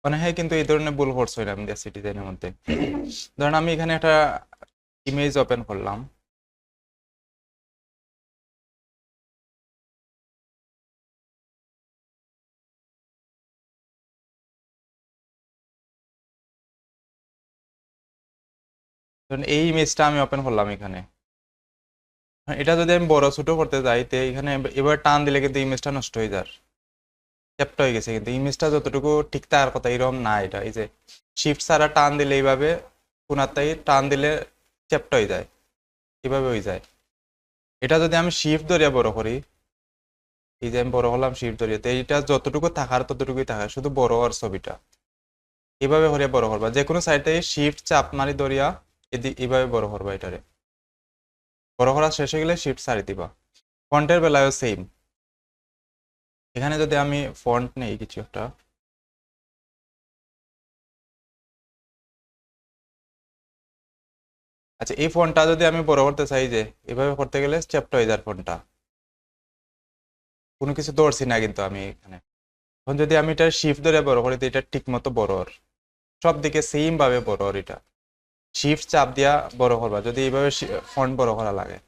মানে হ্যাঁ, কিন্তু এই ধরনের ভুল করছিলাম দেশি ডিজাইনের মধ্যে। ধরেন আমি এখানে একটা ইমেজ ওপেন করলাম, ধরেন এই ইমেজটা আমি ওপেন করলাম এখানে। এটা যদি আমি বড় ছোট করতে যাই তো এখানে এবার টান দিলে কিন্তু ইমেজটা নষ্ট হয়ে যায়, চ্যাপ্টা হয়ে গেছে। কিন্তু ইমেজটা যতটুকু ঠিক থাকার কথা এরকম না। এটা এই যে শিফট ছাড়া টান দিলে এইভাবে কোনাতাই টান দিলে চ্যাপ্টা হয়ে যায়, এভাবে হয়ে যায়। এটা যদি আমি শিফট ধরিয়া বড় করি, এই যে আমি বড় হলাম শিফট ধরিয়া, তো এইটা যতটুকু থাকার ততটুকুই থাকে, শুধু বড় আর ছবিটা এভাবে হরিয়া বড় করবা। যে কোনো সাইড থেকে শিফট চাপ মারি ধরিয়া এইভাবে বড় করবা। এটারে বড় করা শেষ হয়ে গেলে শিফট ছাড়ি দিবা। ফন্টের বেলায়ও সেম। এখানে যদি আমি ফন্ট নেই কিছু একটা, আচ্ছা এই ফন্টটা যদি আমি বড় করতে চাই, যে এভাবে করতে গেলে চ্যাপ্টা হয়ে যায় ফন্টটা, কোনো কিছু ধরছি না কিন্তু আমি এখানে। এখন যদি আমি এটা শিফট ধরে বড় করি তো এটা ঠিক মতো বড় ওর, সব দিকে সেম ভাবে বড় ওর। এটা শিফট চাপ দিয়া বড় করবা যদি এইভাবে ফন্ট বড় করা লাগে।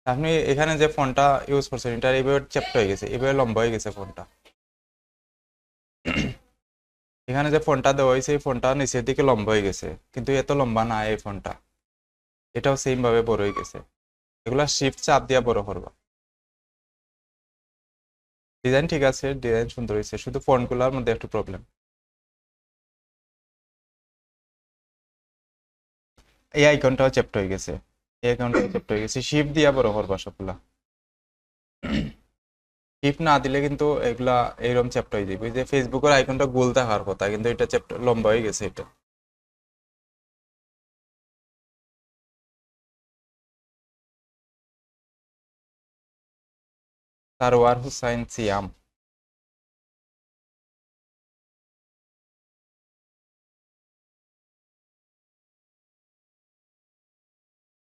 আপনি এখানে যে ফন্টটা ইউজ করছেন এটা এইভাবে চ্যাপ্টা হয়ে গেছে, এইভাবে লম্বা হয়ে গেছে ফন্টটা। এখানে যে ফন্টটা দেওয়া হয়েছে এই ফন্টটা নিচের দিকে লম্বা হয়ে গেছে, কিন্তু এত লম্বা না এই ফন্টটা, এটাও সেম ভাবে বড় হয়ে গেছে। এগুলা শিফট চাপ দিয়া বড় করবা। ডিজাইন ঠিক আছে, ডিজাইন সুন্দর হয়েছে, শুধু ফন্টগুলোর মধ্যে একটু প্রবলেম। এই আইকনটাও চ্যাপ্ট হয়ে গেছে, এই আইকনটাও চ্যাপ্ট হয়ে গেছে। শিফট দিয়া বড় করবা সবগুলা। শিফট না দিলে কিন্তু এগুলা এইরকম চ্যাপ্ট হয়ে যাবে। যে ফেসবুকের আইকনটা গোল থাকার কথা, কিন্তু এটা চ্যাপ্ট লম্বা হয়ে গেছে এটা। সারোয়ার হুসাইন সিয়াম।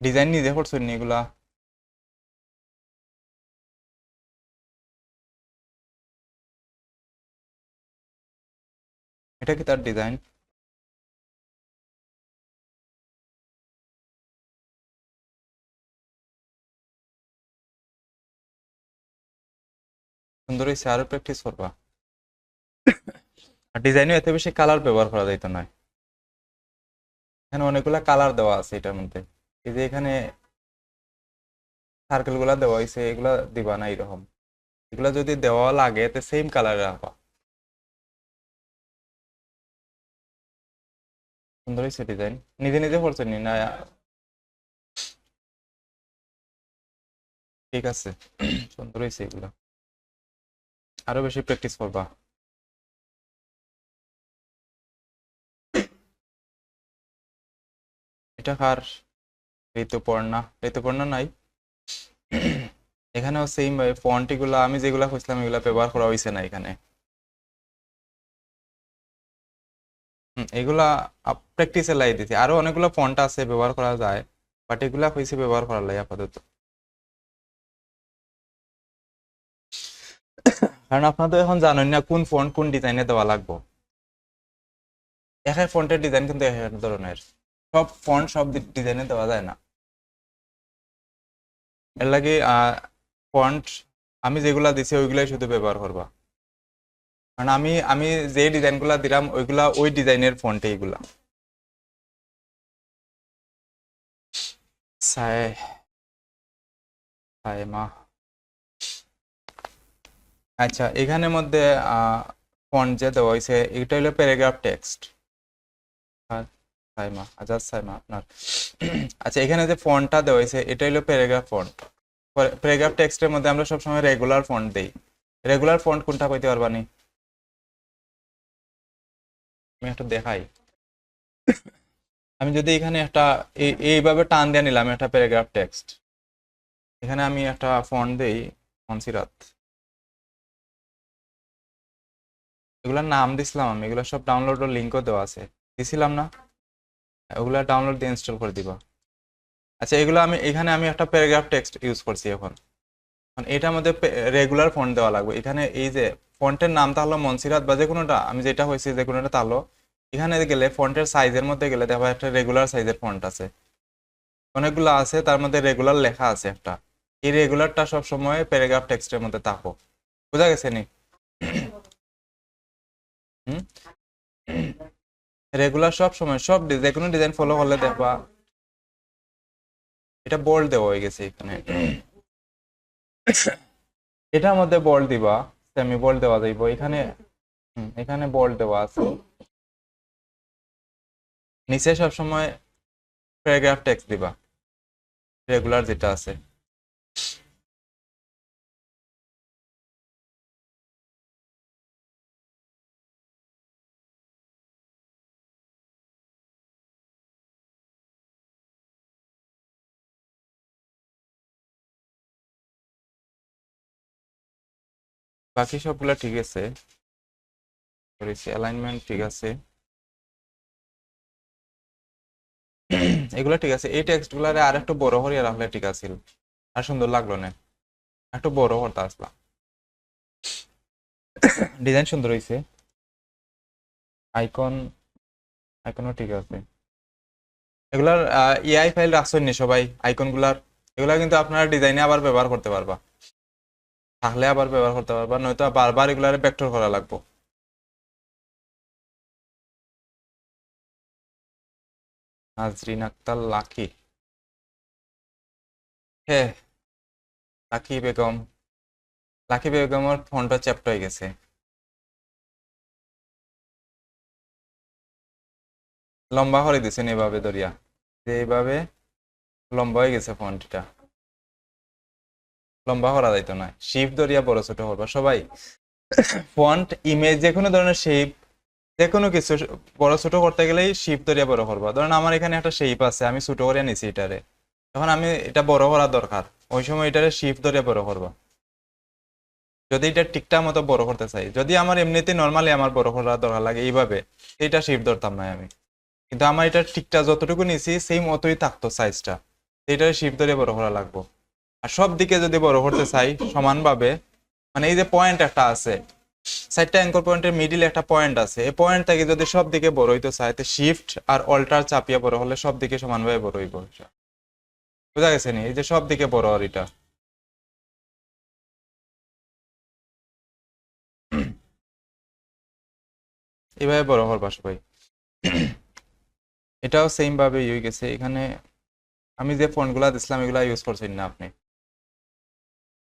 ডিজাইন নিজে করছেন নি এগুলা? এটা কি তার ডিজাইন? সুন্দর হয়েছে, আরো প্র্যাকটিস করবা। আর ডিজাইনে এত বেশি কালার ব্যবহার করা যাইতো না। এখানে অনেকগুলা কালার দেওয়া আছে এটার মধ্যে। এই যে এখানে সার্কেল গুলা দেওয়া হয়েছে, এগুলা দিবা না এরকম। এগুলা যদি দেওয়া লাগে তো সেম কালার রাখবা। সুন্দর হয়েছে ডিজাইন। নিজে নিজে করছেন নি না? ঠিক আছে, সুন্দর হয়েছে এগুলা। আরো বেশি প্র্যাকটিস করবা। এটা কার? ঋতুপর্ণা। ঋতুপর্ণা নাই। এখানেও সেম ভাবে ফন্ট এগুলা আমি যেগুলা খুঁজলাম এগুলা ব্যবহার করা হয়েছে না এখানে। এগুলা প্র্যাকটিসে লাই দিছি। আরো অনেকগুলো ফন্ট আছে ব্যবহার করা যায়, বাট এগুলা হয়েছে ব্যবহার করা লাই আপাতত। কারণ আপনারা তো এখন জানেন না কোন ফন্ট কোন ডিজাইনে দেওয়া লাগবে। এক এক ফন্টের ডিজাইন কিন্তু এক এক ধরনের, সব ফন্ট সব ডিজাইনে দেওয়া যায় না। এর লাগে ফন্ট আমি যেগুলা দিছি ওইগুলাই শুধু ব্যবহার করবা। কারণ আমি আমি যে ডিজাইনগুলা দিলাম ওইগুলা ওই ডিজাইনের ফন্টে এইগুলা। সাই সাইমা। আচ্ছা এখানের মধ্যে ফন্ট যে দেওয়া হয়েছে এটা হলো প্যারাগ্রাফ টেক্সট। সাইমা, আজাদ সাইমা আপনার। আচ্ছা এখানে যে ফন্টটা দেওয়া হয়েছে এটা হলো প্যারাগ্রাফ ফন্ট। প্যারাগ্রাফ টেক্সটের মধ্যে আমরা সবসময় রেগুলার ফন্ট দেই। রেগুলার ফন্ট কোনটা কইতে পারবানি? আমি একটা দেখাই। আমি যদি এখানে একটা এইভাবে টান দিয়ে নিলাম একটা প্যারাগ্রাফ টেক্সট, এখানে আমি একটা ফন্ট দেই মনসিরাত। এগুলার নাম দিছিলাম আমি, এগুলো সব ডাউনলোডের লিঙ্কও দেওয়া আছে, দিছিলাম না? ওগুলা ডাউনলোড দিয়ে ইনস্টল করে দিবা। আচ্ছা এগুলো আমি এখানে আমি একটা প্যারাগ্রাফ টেক্সট ইউজ করছি এখন। এটার মধ্যে রেগুলার ফন্ট দেওয়া লাগবে। এখানে এই যে ফন্টের নামটা হলো মনসিরাত বা যে কোনোটা, আমি যেটা হয়েছে যে কোনোটা তাহলো এখানে গেলে ফন্টের সাইজের মধ্যে গেলে দেখো একটা রেগুলার সাইজের ফন্ট আছে, অনেকগুলো আছে, তার মধ্যে রেগুলার লেখা আছে একটা। এই রেগুলারটা সব সময় প্যারাগ্রাফ টেক্সটের মধ্যে থাকো। বুঝা গেছে নি? রেগুলার সব সময় সব যে কোনো ডিজাইন ফলো করলে দেখবা এটা বোল্ড দেওয়া হয়ে গেছে এখানে। এটার মধ্যে বোল্ড দিবা, সেমি বোল্ড দেওয়া যাইব এখানে। এখানে বোল্ড দেওয়া আছে, নিচে সব সময় প্যারাগ্রাফ টেক্সট দিবা রেগুলার যেটা আছে। বাকি সবগুলা ঠিক আছে, অ্যালাইনমেন্ট ঠিক আছে, এগুলা ঠিক আছে। এই টেক্সট গুলারে আর একটু বড় করিয়া রাখলে ঠিক আছিল, আর সুন্দর লাগলো না, একটু বড় করতে আসলা। ডিজাইন সুন্দর হয়েছে, আইকন আইকনও ঠিক আছে। এগুলার এআই ফাইল রাখছেন নি সবাই আইকন গুলার? এগুলা কিন্তু আপনারা ডিজাইনে আবার ব্যবহার করতে পারবা, থাকলে আবার ব্যবহার করতে পারবা, নয়তো বারবার এগুলারে ভেক্টর করা লাগবে। নাজরিন আক্তার লাকি, হ্যাঁ লাকি বেগম, লাকি বেগমের ফোনটা চ্যাপ্ট হয়ে গেছে। লম্বা করে দিছেন এভাবে ধরিয়া, যে এইভাবে লম্বা হয়ে গেছে ফন্টটা, লম্বা করা যাইতো না, শিফট ধরিয়া বড় ছোট করবা সবাই। ফন্ট ইমেজ যে কোনো ধরনের শেপ, যে কোনো কিছু বড় ছোট করতে গেলেই শিফট ধরিয়া বড় করবা। ধরেন আমার এখানে একটা শেপ আছে, আমি ছোট করে নিছি এটারে, তখন আমি এটা বড় করা দরকার, ওই সময় এটারে শিফট ধরিয়া বড় করবা। যদি এটা ঠিকঠাক মতো বড় করতে চাই, যদি আমার এমনিতে নর্মালি আমার বড় করা দরকার লাগে এইভাবে, এটা শিফট ধরতাম না আমি, কিন্তু আমার এটা ঠিকঠাক যতটুকু নিছি সেম অতই থাকতো সাইজটা, এটা শিফট ধরে বড় করা লাগবো। আর সব দিকে যদি বড় করতে চাই সমানভাবে, মানে এই যে পয়েন্ট একটা আছে, সাইডটা অ্যাঙ্কর পয়েন্টের মিডিলে একটা পয়েন্ট আছে, এই পয়েন্ট থেকে যদি সব দিকে বড় হইতে চাই, তো শিফট আর অল্টার চাপিয়ে বড় হলে সব দিকে সমানভাবে বড় হইব। বুঝা গেছে নি? এই যে সব দিকে বড় আর এটা এইভাবে বড় করবা সবাই। এটাও সেম ভাবে হয়ে গেছে এখানে। আমি যে ফন্টগুলা দিছিলাম এগুলা ইউজ করছেন না আপনি,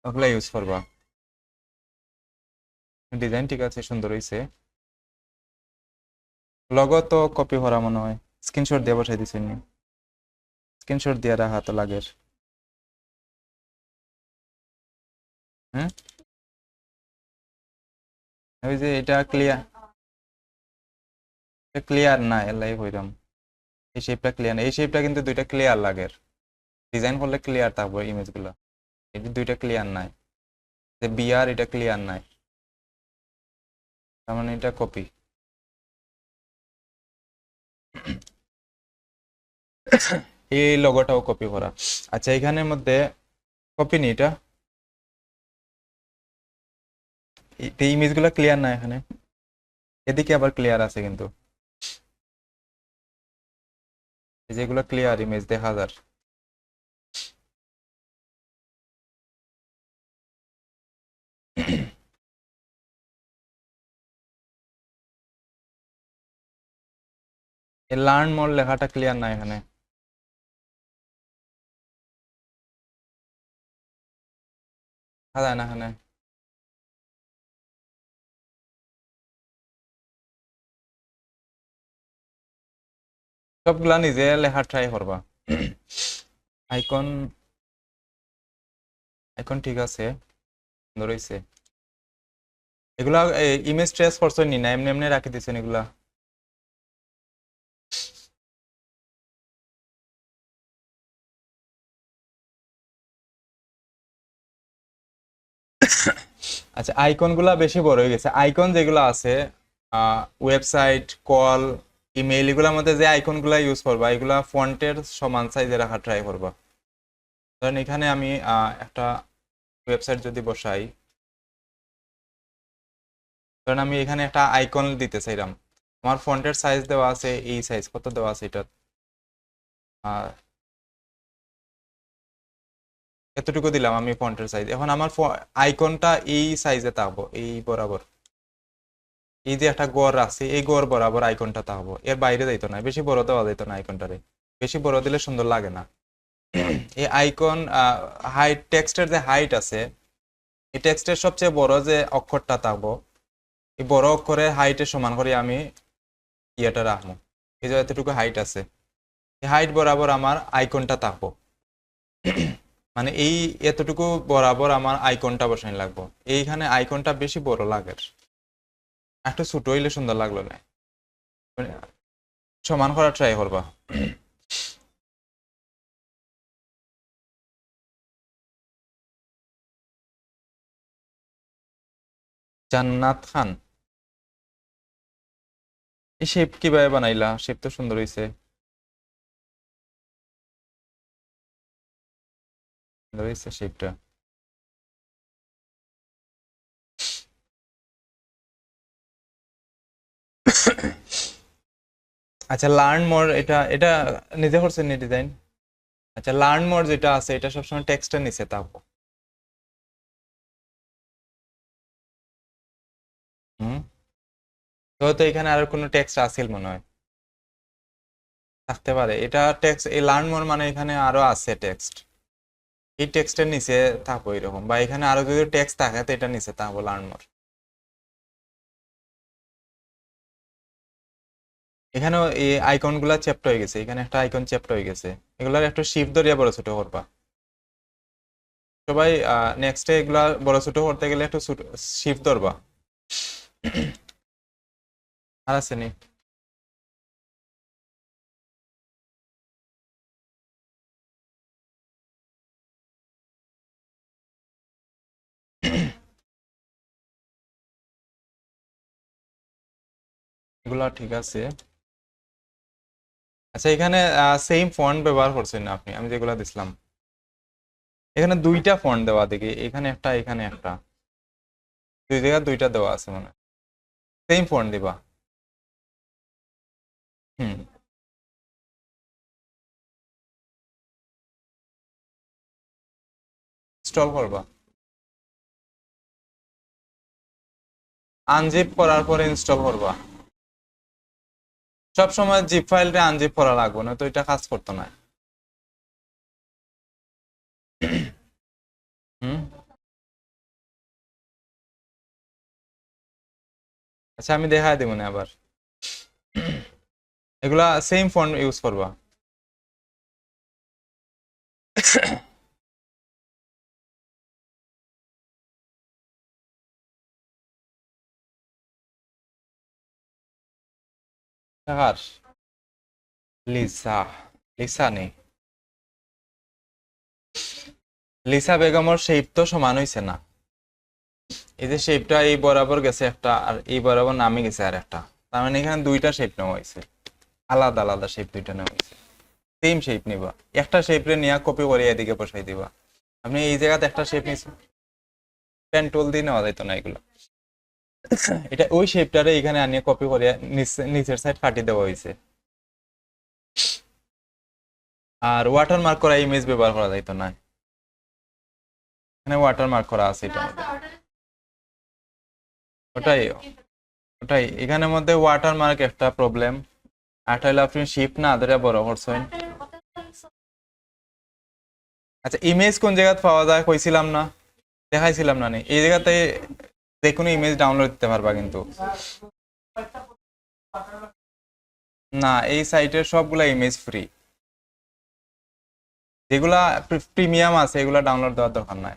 ওগুলা ইউজ করবা। ডিজাইন ঠিক আছে, সুন্দর হয়েছে। লগো তো কপি করা মনে হয়, স্ক্রিনশট দিয়ে বসাই দিছেন নি? স্ক্রিনশট দিয়ে রাখা তো লাগের। হ্যাঁ ওই যে এটা ক্লিয়ার, ক্লিয়ার না এলাই হইরাম। এই শেপটা ক্লিয়ার না, এই শেপটা কিন্তু দুইটা ক্লিয়ার লাগের, ডিজাইন করলে ক্লিয়ার থাকবে ইমেজ গুলো, এই যে দুইটা ক্লিয়ার নাই, যে বিআর এটা ক্লিয়ার নাই, তার মানে এটা কপি। এই লগোটাও কপি করা। আচ্ছা এখানের মধ্যে কপি নি এটা, এই ইমেজ গুলো ক্লিয়ার না এখানে, এদিকে আবার ক্লিয়ার আছে কিন্তু, এই যেগুলো ক্লিয়ার ইমেজ দেখা যায়। এই লার্ন মোর লেখাটা ক্লিয়ার না এখানে, দেখা যায় না এখানে। সবগুলা নিজে লেখা ট্রাই করবা। আইকন, আইকন ঠিক আছে, সুন্দর হইছে। এগুলা ইমেজ ট্রেস করছো নি না এমনি এমনি রাখি দিছেন এগুলা? আচ্ছা আইকন গুলা বেশি বড় হয়ে গেছে, আইকন যেগুলো আছে ওয়েবসাইট, কল, ইমেইল, এগুলোর মধ্যে যে আইকন গুলা ইউজ করবা এগুলা ফন্টের সমান সাইজে রাখা ট্রাই করবা। ধরেন এখানে আমি একটা ওয়েবসাইট যদি বসাই, কারণ আমি এখানে একটা আইকন দিতে চাইলাম, আমার ফন্টের সাইজ দেওয়া আছে, এই সাইজ কত দেওয়া আছে এটা, এতটুকু দিলাম আমি ফন্টের সাইজ। এখন আমার আইকনটা এই সাইজে থাকবো, এই বরাবর, এই যে একটা গড় আছে এই গড় বরাবর আইকনটা থাকবো, এর বাইরে যাইতো না, বেশি বড় দেওয়া যাইতো না আইকনটারে, বেশি বড় দিলে সুন্দর লাগে না। এই আইকন হাইট, টেক্সটের যে হাইট আছে, এই টেক্সটের সবচেয়ে বড় যে অক্ষরটা থাকবো, এই বড় অক্ষরের হাইটের সমান করে আমি ইয়েটা রাখবো, এই যে এতটুকু হাইট আছে, এই হাইট বরাবর আমার আইকনটা থাকবো। মানে এই এতটুকু বরাবর আমার আইকনটা বসানো লাগবো, এইখানে আইকনটা বেশি বড় লাগে, একটু ছোট হইলে সুন্দর লাগলো না, মানে সমান করার ট্রাই করবা। জান্নাত খান, এই শেপ কিভাবে বানাইলা? শেপ তো সুন্দর হইছে, সুন্দর হইছে শেপটা। আচ্ছা লার্ন মোর, এটা এটা নিজে করছেন নি ডিজাইন? আচ্ছা লার্ন মোর যেটা আছে এটা সবসময় টেক্সটের নিচে থাকবো। হুম, তো তো এখানে আর কোনো টেক্সট আসিল মনে হয়, থাকতে পারে এটা টেক্সট, এই লার্ন মোর মানে এখানে আরো আছে টেক্সট, এই টেক্সটের নিচে থাকবো এরকম, বা এখানে আরো যদি টেক্সট থাকে তো এটা নিচে থাকবো লার্ন মোর। এখানেও এই আইকন গুলা চ্যাপ্ট হয়ে গেছে, এখানে একটা আইকন চ্যাপ্ট হয়ে গেছে, এগুলার একটু শিফট ধরিয়া বড় ছোট করবা সবাই। নেক্সটে এগুলা বড় ছোট করতে গেলে একটু শিফট ধরবা। আর আছে নি? এগুলা ঠিক আছে। আচ্ছা এখানে সেম ফন্ট ব্যবহার করছেন না আপনি, আমি যেগুলা দিছিলাম, এখানে দুইটা ফন্ট দেওয়া দেখি, এখানে একটা এখানে একটা, দুই জায়গায় দুইটা দেওয়া আছে মানে, সেম ফন্ট দিবা। হুম, ইনস্টল করবা, আনজিপ করার পরে ইনস্টল করবা। সব সময় জিপ ফাইলটা আনজিপ করা লাগবে না, তো এটা কাজ করতো না। হুম, আচ্ছা আমি দেখাই দিব না আবার, এগুলা সেম ফন্ট ইউজ করবা। কার? লিসা, লিসা নেই, লিসা বেগমর শেপ তো সমান হইছে না, এই যে শেপটা এই বরাবর গেছে একটা, আর এই বরাবর নামে গেছে আর একটা, তার মানে এখানে দুইটা শেপ নেওয়া হয়েছে, আলাদা আলাদা শেপ দুইটা নেওয়া হয়েছে। সেম শেপ নিবা, একটা শেপ রে নিয়ে কপি করে এদিকে বসাই দিবা। আপনি এই জায়গাতে একটা শেপ নিছেন, পেন টুল দিয়ে নেওয়া যাইতো না এগুলো, এটা ওই শেপটারে এখানে আনিয়ে কপি করে নিচের সাইড কাটি দেওয়া হয়েছে। আর ওয়াটার মার্ক করা ইমেজ ব্যবহার করা যাইতো না, এখানে ওয়াটার মার্ক করা আছে এটা মধ্যে, ওটাই ওটাই এখানের মধ্যে ওয়াটার মার্ক একটা প্রবলেম, আর হইলে আপনি শিপ না ধরে বড় করছেন। আচ্ছা ইমেজ কোন জায়গায় পাওয়া যায় কইছিলাম না, দেখাইছিলাম না নি? এই জায়গাতে যে কোনো ইমেজ ডাউনলোড দিতে পারবা, কিন্তু না, এই সাইটের সবগুলা ইমেজ ফ্রি, যেগুলা প্রিমিয়াম আছে এগুলা ডাউনলোড দেওয়ার দরকার নাই।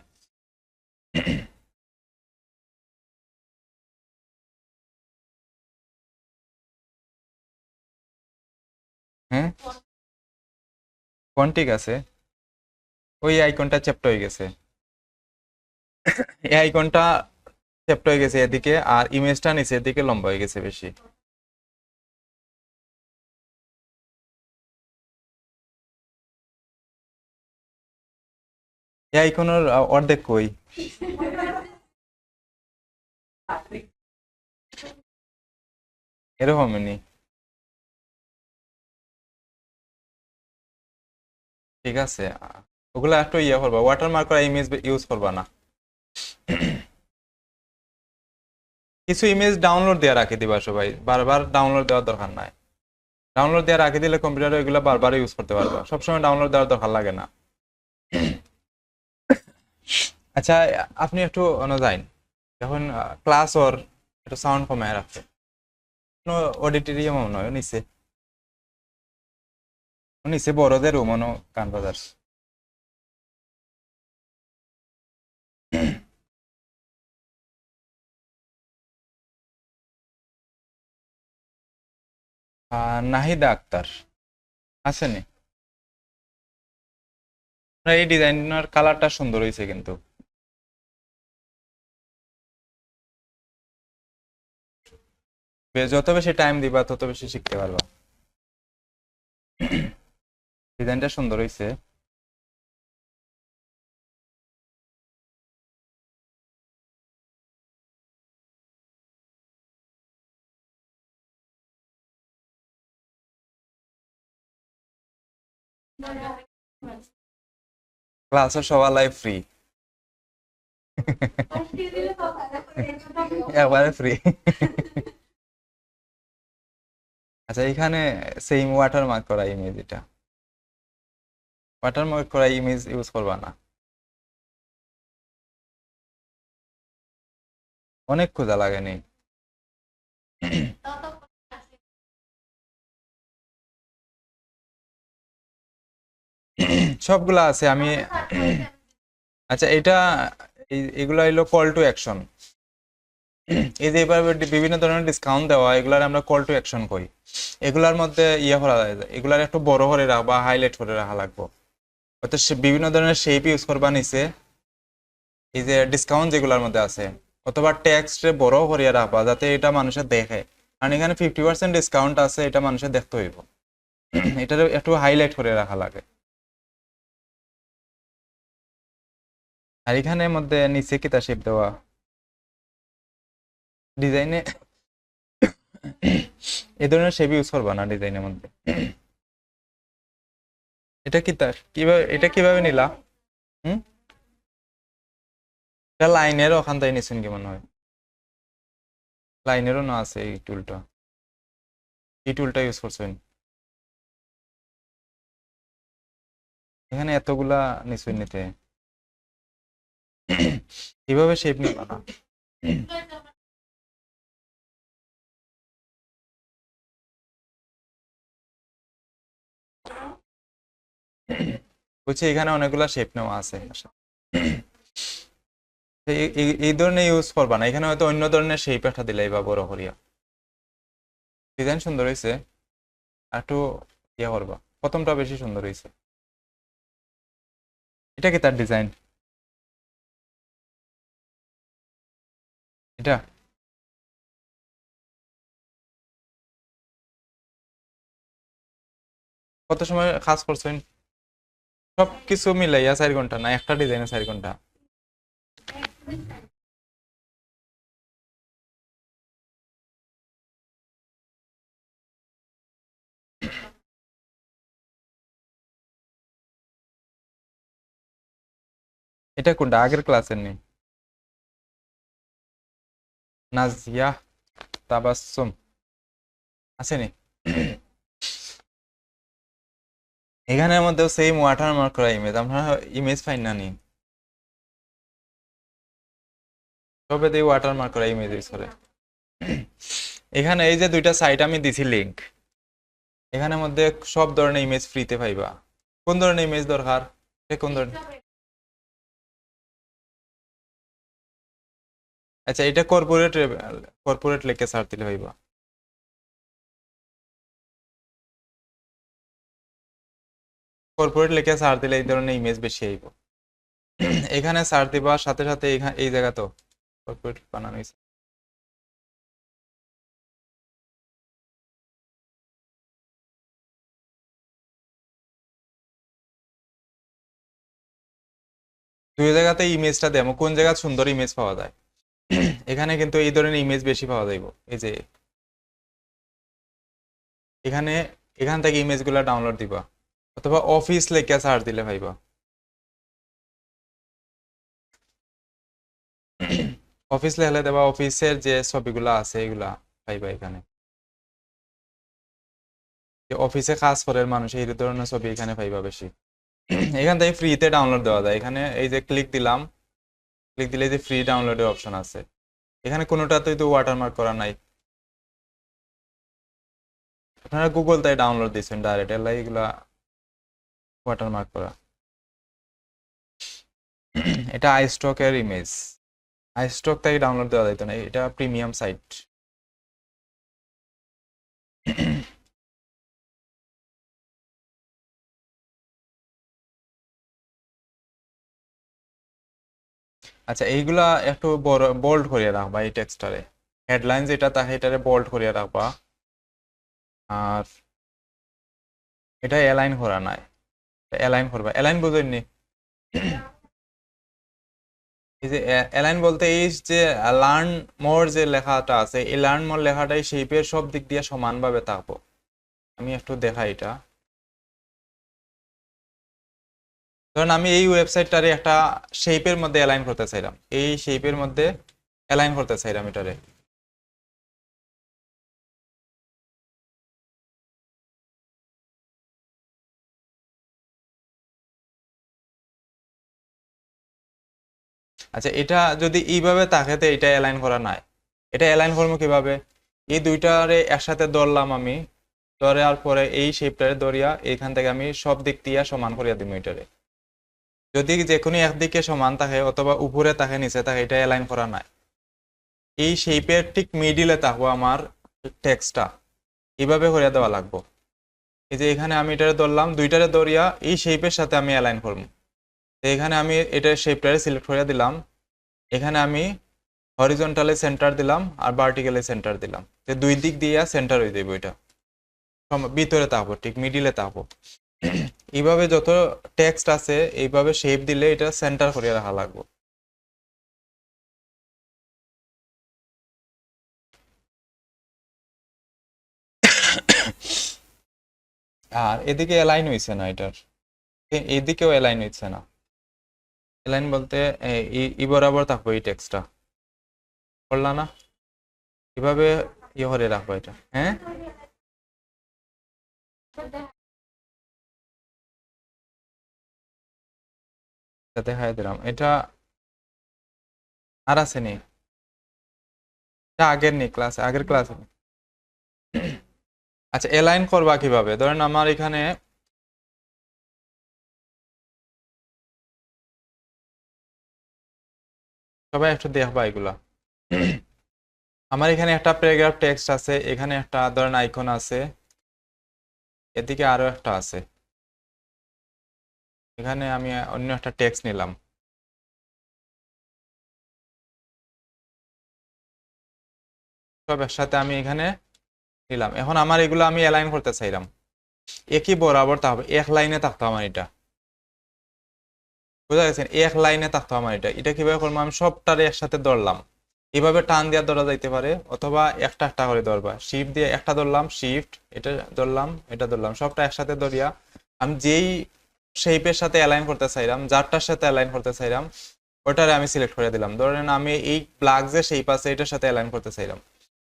হ্যাঁ, কোন ঠিক আছে, ওই আইকনটা চ্যাপ্ট হয়ে গেছে, এই আইকনটা চ্যাপ্ট হয়ে গেছে এদিকে, আর ইমেজটা নিচে এদিকে লম্বা হয়ে গেছে বেশি। এই আইকনের অর্ধেক কই? এরকমই। ঠিক আছে, ওগুলা একটু ইয়ে করবা, ওয়াটারমার্ক করা ইমেজ ইউজ করবা না। কিছু ইমেজ ডাউনলোড দিয়ে রাখি দিবা সবাই, বারবার ডাউনলোড দেওয়ার দরকার নাই। ডাউনলোড দিয়ে রাখি দিলে কম্পিউটারে এগুলো বারবার ইউজ করতে পারবা, সবসময় ডাউনলোড দেওয়ার দরকার লাগে না। আচ্ছা, আপনি একটু অন্য যাইন, যখন ক্লাস ওর একটু সাউন্ড কমায় রাখতে, কোনো অডিটোরিয়াম নয়, নিচে নিচে বড়দের রুম অন্য গান বাজার। নাহিদা আক্তার আসেনি? এই ডিজাইনার কালারটা সুন্দর হয়েছে কিন্তু, যত বেশি টাইম দিবা তত বেশি শিখতে পারবা। ডিজাইনটা সুন্দর হয়েছে। ক্লাসের সবাই ফ্রি, একবারে ফ্রি। আচ্ছা, এখানে সেম ওয়াটারমার্ক করা ইমেজ, এটা ওয়াটারমার্ক করা ইমেজ ইউজ করবা না, অনেক খোঁজা লাগেনি। সবগুলা আছে আমি। আচ্ছা, এটা এগুলা হইলো কল টু অ্যাকশন। এই যে এবার বিভিন্ন ধরনের ডিসকাউন্ট দেওয়া, এগুলার আমরা কল টু অ্যাকশন করি। এগুলার মধ্যে ইয়ে করা যায়, এগুলার একটু বড় করে রাখবা, হাইলাইট করে রাখা লাগবে। অর্থাৎ বিভিন্ন ধরনের শেপ ইউজ করবা নিচে, এই যে ডিসকাউন্ট যেগুলোর মধ্যে আছে, অথবা টেক্সট বড় করিয়া রাখবা যাতে এটা মানুষের দেখে, কারণ এখানে 50% ডিসকাউন্ট আছে, এটা মানুষের দেখতে হইব। এটা একটু হাইলাইট করে রাখা লাগে। আর এখানের মধ্যে নিচে কিতা শেপ দেওয়া ডিজাইনে, এই ধরনের শেপ ইউজ করবা না ডিজাইনের মধ্যে। এটা কিভাবে, এটা কিভাবে নিলা? হুম, এটা লাইনের ওখান থেকে নিছেন কি মনে হয়? লাইনেরও না আছে এই টুলটা, এই টুলটা ইউজ করছেন? এখানে এতগুলা নিছেন নিতে, এইভাবে শেপ নিবা না। বুঝছি, এখানে অনেকগুলা শেপ নেওয়া আছে। এই ধরনের ইউজ করবা না, এখানে হয়তো অন্য ধরনের শেপ একটা দিলাই বা বড় করিয়া। ডিজাইন সুন্দর হয়েছে, একটু ইয়ে করবা, প্রথমটা বেশি সুন্দর হয়েছে। এটা কি তার ডিজাইন? এটা কত সময় কাজ করছেন? সব কিছু মিলাইয়া 4 ঘন্টা, না একটা ডিজাইনে 4 ঘন্টা? এটা কোনটা, আগের ক্লাসের নেই? নাজিয়া তাবাসসুম আসেনি? এখানের মধ্যেও সেম ওয়াটারমার্ক করা ইমেজ, আমরা ইমেজ ফাইন না নি, তবে দিয়ে ওয়াটারমার্ক করা ইমেজ ইউজ করে। এখানে এই যে দুইটা সাইট আমি দিছি লিংক, এখানের মধ্যে সব ধরনের ইমেজ ফ্রিতে পাইবা। কোন ধরনের ইমেজ দরকার? কোন ধরনের? আচ্ছা, এটা কর্পোরেট, কর্পোরেট লিখে সার্চ দিলে পাইবা। কর্পোরেট লিখে সার্চ দিলে এই ধরনের ইমেজ বেশি আইব। এখানে সার্চ দিবা, সাথে সাথে এখানে এই জায়গা তো কর্পোরেট বানানো হয়েছে। দুই জায়গাতে ইমেজটা দেবো, কোন জায়গা সুন্দর ইমেজ পাওয়া যায়। এখানে কিন্তু এই ধরনের ইমেজ বেশি পাওয়া যাইব, এই যে এখানে এখান থেকে ইমেজগুলো ডাউনলোড দিবা, অথবা অফিস লেখা সার্চ দিলে পাইবা। অফিস লেখলে দেবা, অফিসের যে ছবিগুলো আছে এগুলা পাইবা এখানে। যে অফিসে কাজ করে মানুষ এই ধরনের ছবি এখানে পাইবা বেশি। এখান থেকে ফ্রিতে ডাউনলোড দেওয়া যায়। এখানে এই যে ক্লিক দিলাম, ক্লিক দিলে যে ফ্রি ডাউনলোডের অপশন আছে, এখানে কোনোটাতেই তো ওয়াটারমার্ক করা নাই। আপনারা গুগল থেকে ডাউনলোড দিচ্ছেন ডাইরেক্ট, এলাই এগুলা ওয়াটারমার্ক করা। এটা আইস্টকের ইমেজ, আইস্টক থেকে ডাউনলোড দেওয়া যেত না, এটা প্রিমিয়াম সাইট। আচ্ছা, এইগুলা একটু বড় বোল্ড করিয়ে রাখবা এই টেক্সটারে, হেডলাইন যেটা থাকে এটারে বোল্ড করিয়ে রাখবা। আর এটা অ্যালাইন করা নাই, অ্যালাইন করবা। অ্যালাইন বুঝেননি? এই যে অ্যালাইন বলতে এই যে লার্ন মোর যে লেখাটা আছে, এই লার্ন মোর লেখাটাই শেপের সব দিক দিয়ে সমানভাবে থাকবো। আমি একটু দেখাই এটা। ধরেন আমি এই ওয়েবসাইটটারে একটা শেপের মধ্যে অ্যালাইন করতে চাইলাম, এই শেপের মধ্যে অ্যালাইন করতে চাইলাম এটারে। আচ্ছা, এটা যদি এইভাবে থাকে তো এটা অ্যালাইন করা নাই। এটা অ্যালাইন করবো কিভাবে? এই দুইটারে একসাথে ধরলাম আমি, ধরার পরে এই শেপটারে ধরিয়া এইখান থেকে আমি সব দিক দিয়ে সমান করিয়া দিব এটারে। যদি যে কোনো একদিকে সমান থাকে অথবা উপরে থাকে নিচে থাকে, এটা অ্যালাইন করা নাই। এই শেপের ঠিক মিডিলে থাকবো আমার টেক্সটটা, এইভাবে করিয়া দেওয়া লাগবো। এই যে এখানে আমি এটারে ধরলাম, দুইটারে ধরিয়া এই শেপের সাথে আমি অ্যালাইন করবো। এখানে আমি এটার শেপটারে সিলেক্ট করে দিলাম, এখানে আমি হরিজন্টালে সেন্টার দিলাম আর ভার্টিক্যালে সেন্টার দিলাম, যে দুই দিক দিয়ে সেন্টার হয়ে যাবে, এটা ভিতরে থাকবো, ঠিক মিডিলে থাকবো। এইভাবে যত টেক্সট আছে এইভাবে শেপ দিলে এটা সেন্টার করে রাখা লাগবে। আর এদিকে অ্যালাইন হয়েছে না, এটার এদিকেও অ্যালাইন হয়েছে না। অ্যালাইন বলতে ই বরাবর থাকবো এই টেক্সটটা, করলা না? এভাবে ইয়ে করে রাখবো এটা। হ্যাঁ, দেখাই দিলাম। এটা আর আছে নি? এটা আগের নি ক্লাসে, আগের ক্লাসে। আচ্ছা, অ্যালাইন করবা কিভাবে? ধরেন আমার এখানে সবাই একটু দেখবা এগুলা। আমার এখানে একটা প্যারাগ্রাফ টেক্সট আছে, এখানে একটা ধরেন আইকন আছে, এদিকে আরো একটা আছে, এখানে আমি অন্য একটা টেক্সট নিলাম। সব একসাথে আমি এখানে নিলাম। এখন আমার এগুলো আমি অ্যালাইন করতে চাইলাম, একই বরাবর থাকবে, এক লাইনে থাকতো আমার এটা। বুঝা গেছেন? এক লাইনে থাকতো আমার এটা। এটা কিভাবে করবো? আমি সবটারে একসাথে ধরলাম, এভাবে টান দিয়ে ধরা যাইতে পারে, অথবা একটা একটা করে ধরবা, শিফট দিয়ে একটা ধরলাম, শিফট এটা ধরলাম, এটা ধরলাম, সবটা একসাথে ধরিয়া আমি যেই শেপের সাথে অ্যালাইন করতে চাইলাম, যারটার সাথে অ্যালাইন করতে চাইলাম, ওটারে আমি সিলেক্ট করে দিলাম। ধরেন আমি এই প্লাগ যে শেপ আছে এটার সাথে অ্যালাইন করতে চাইলাম,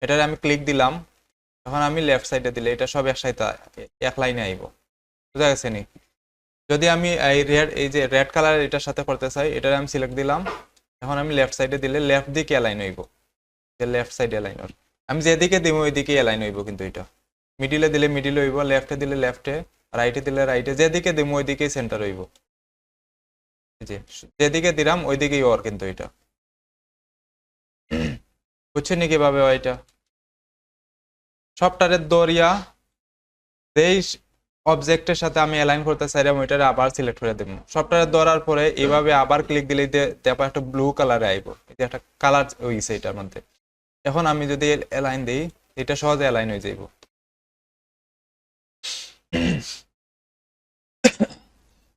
এটারে আমি ক্লিক দিলাম, তখন আমি লেফট সাইডে দিলে এটা সব একসাথে এক লাইনে আইব। বুঝা গেছে নি? যদি আমি এই যে রেড কালার এটার সাথে করতে চাই, এটারে আমি সিলেক্ট দিলাম, এখন আমি লেফট সাইডে দিলে লেফট দিকে অ্যালাইন হইব, যে লেফট সাইড অ্যালাইন হইব। আমি যেদিকে দিব ওই দিকে অ্যালাইন হইব, কিন্তু এটা মিডিলে দিলে মিডিলে হইব, লেফটে দিলে লেফটে, রাইটে দিলে রাইটে, যেদিকে দিব ওই দিকেই সেন্টার হইব। যে যেদিকে দিলাম ওই দিকেই ওর, কিন্তু এটা বুঝছেন নি কিভাবে হয় এটা? সবটারে দরিয়া যেই অবজেক্টের সাথে আমি অ্যালাইন করতে চাইলাম ওইটারে আবার সিলেক্ট করে দেবো। সবটারে ধরার পরে এইভাবে আবার ক্লিক দিলে তারপর একটা ব্লু কালারে আইব, এই যে একটা কালার হইছে এটার মধ্যে। এখন আমি যদি অ্যালাইন দিই, এটা সহজে অ্যালাইন হয়ে যাইব।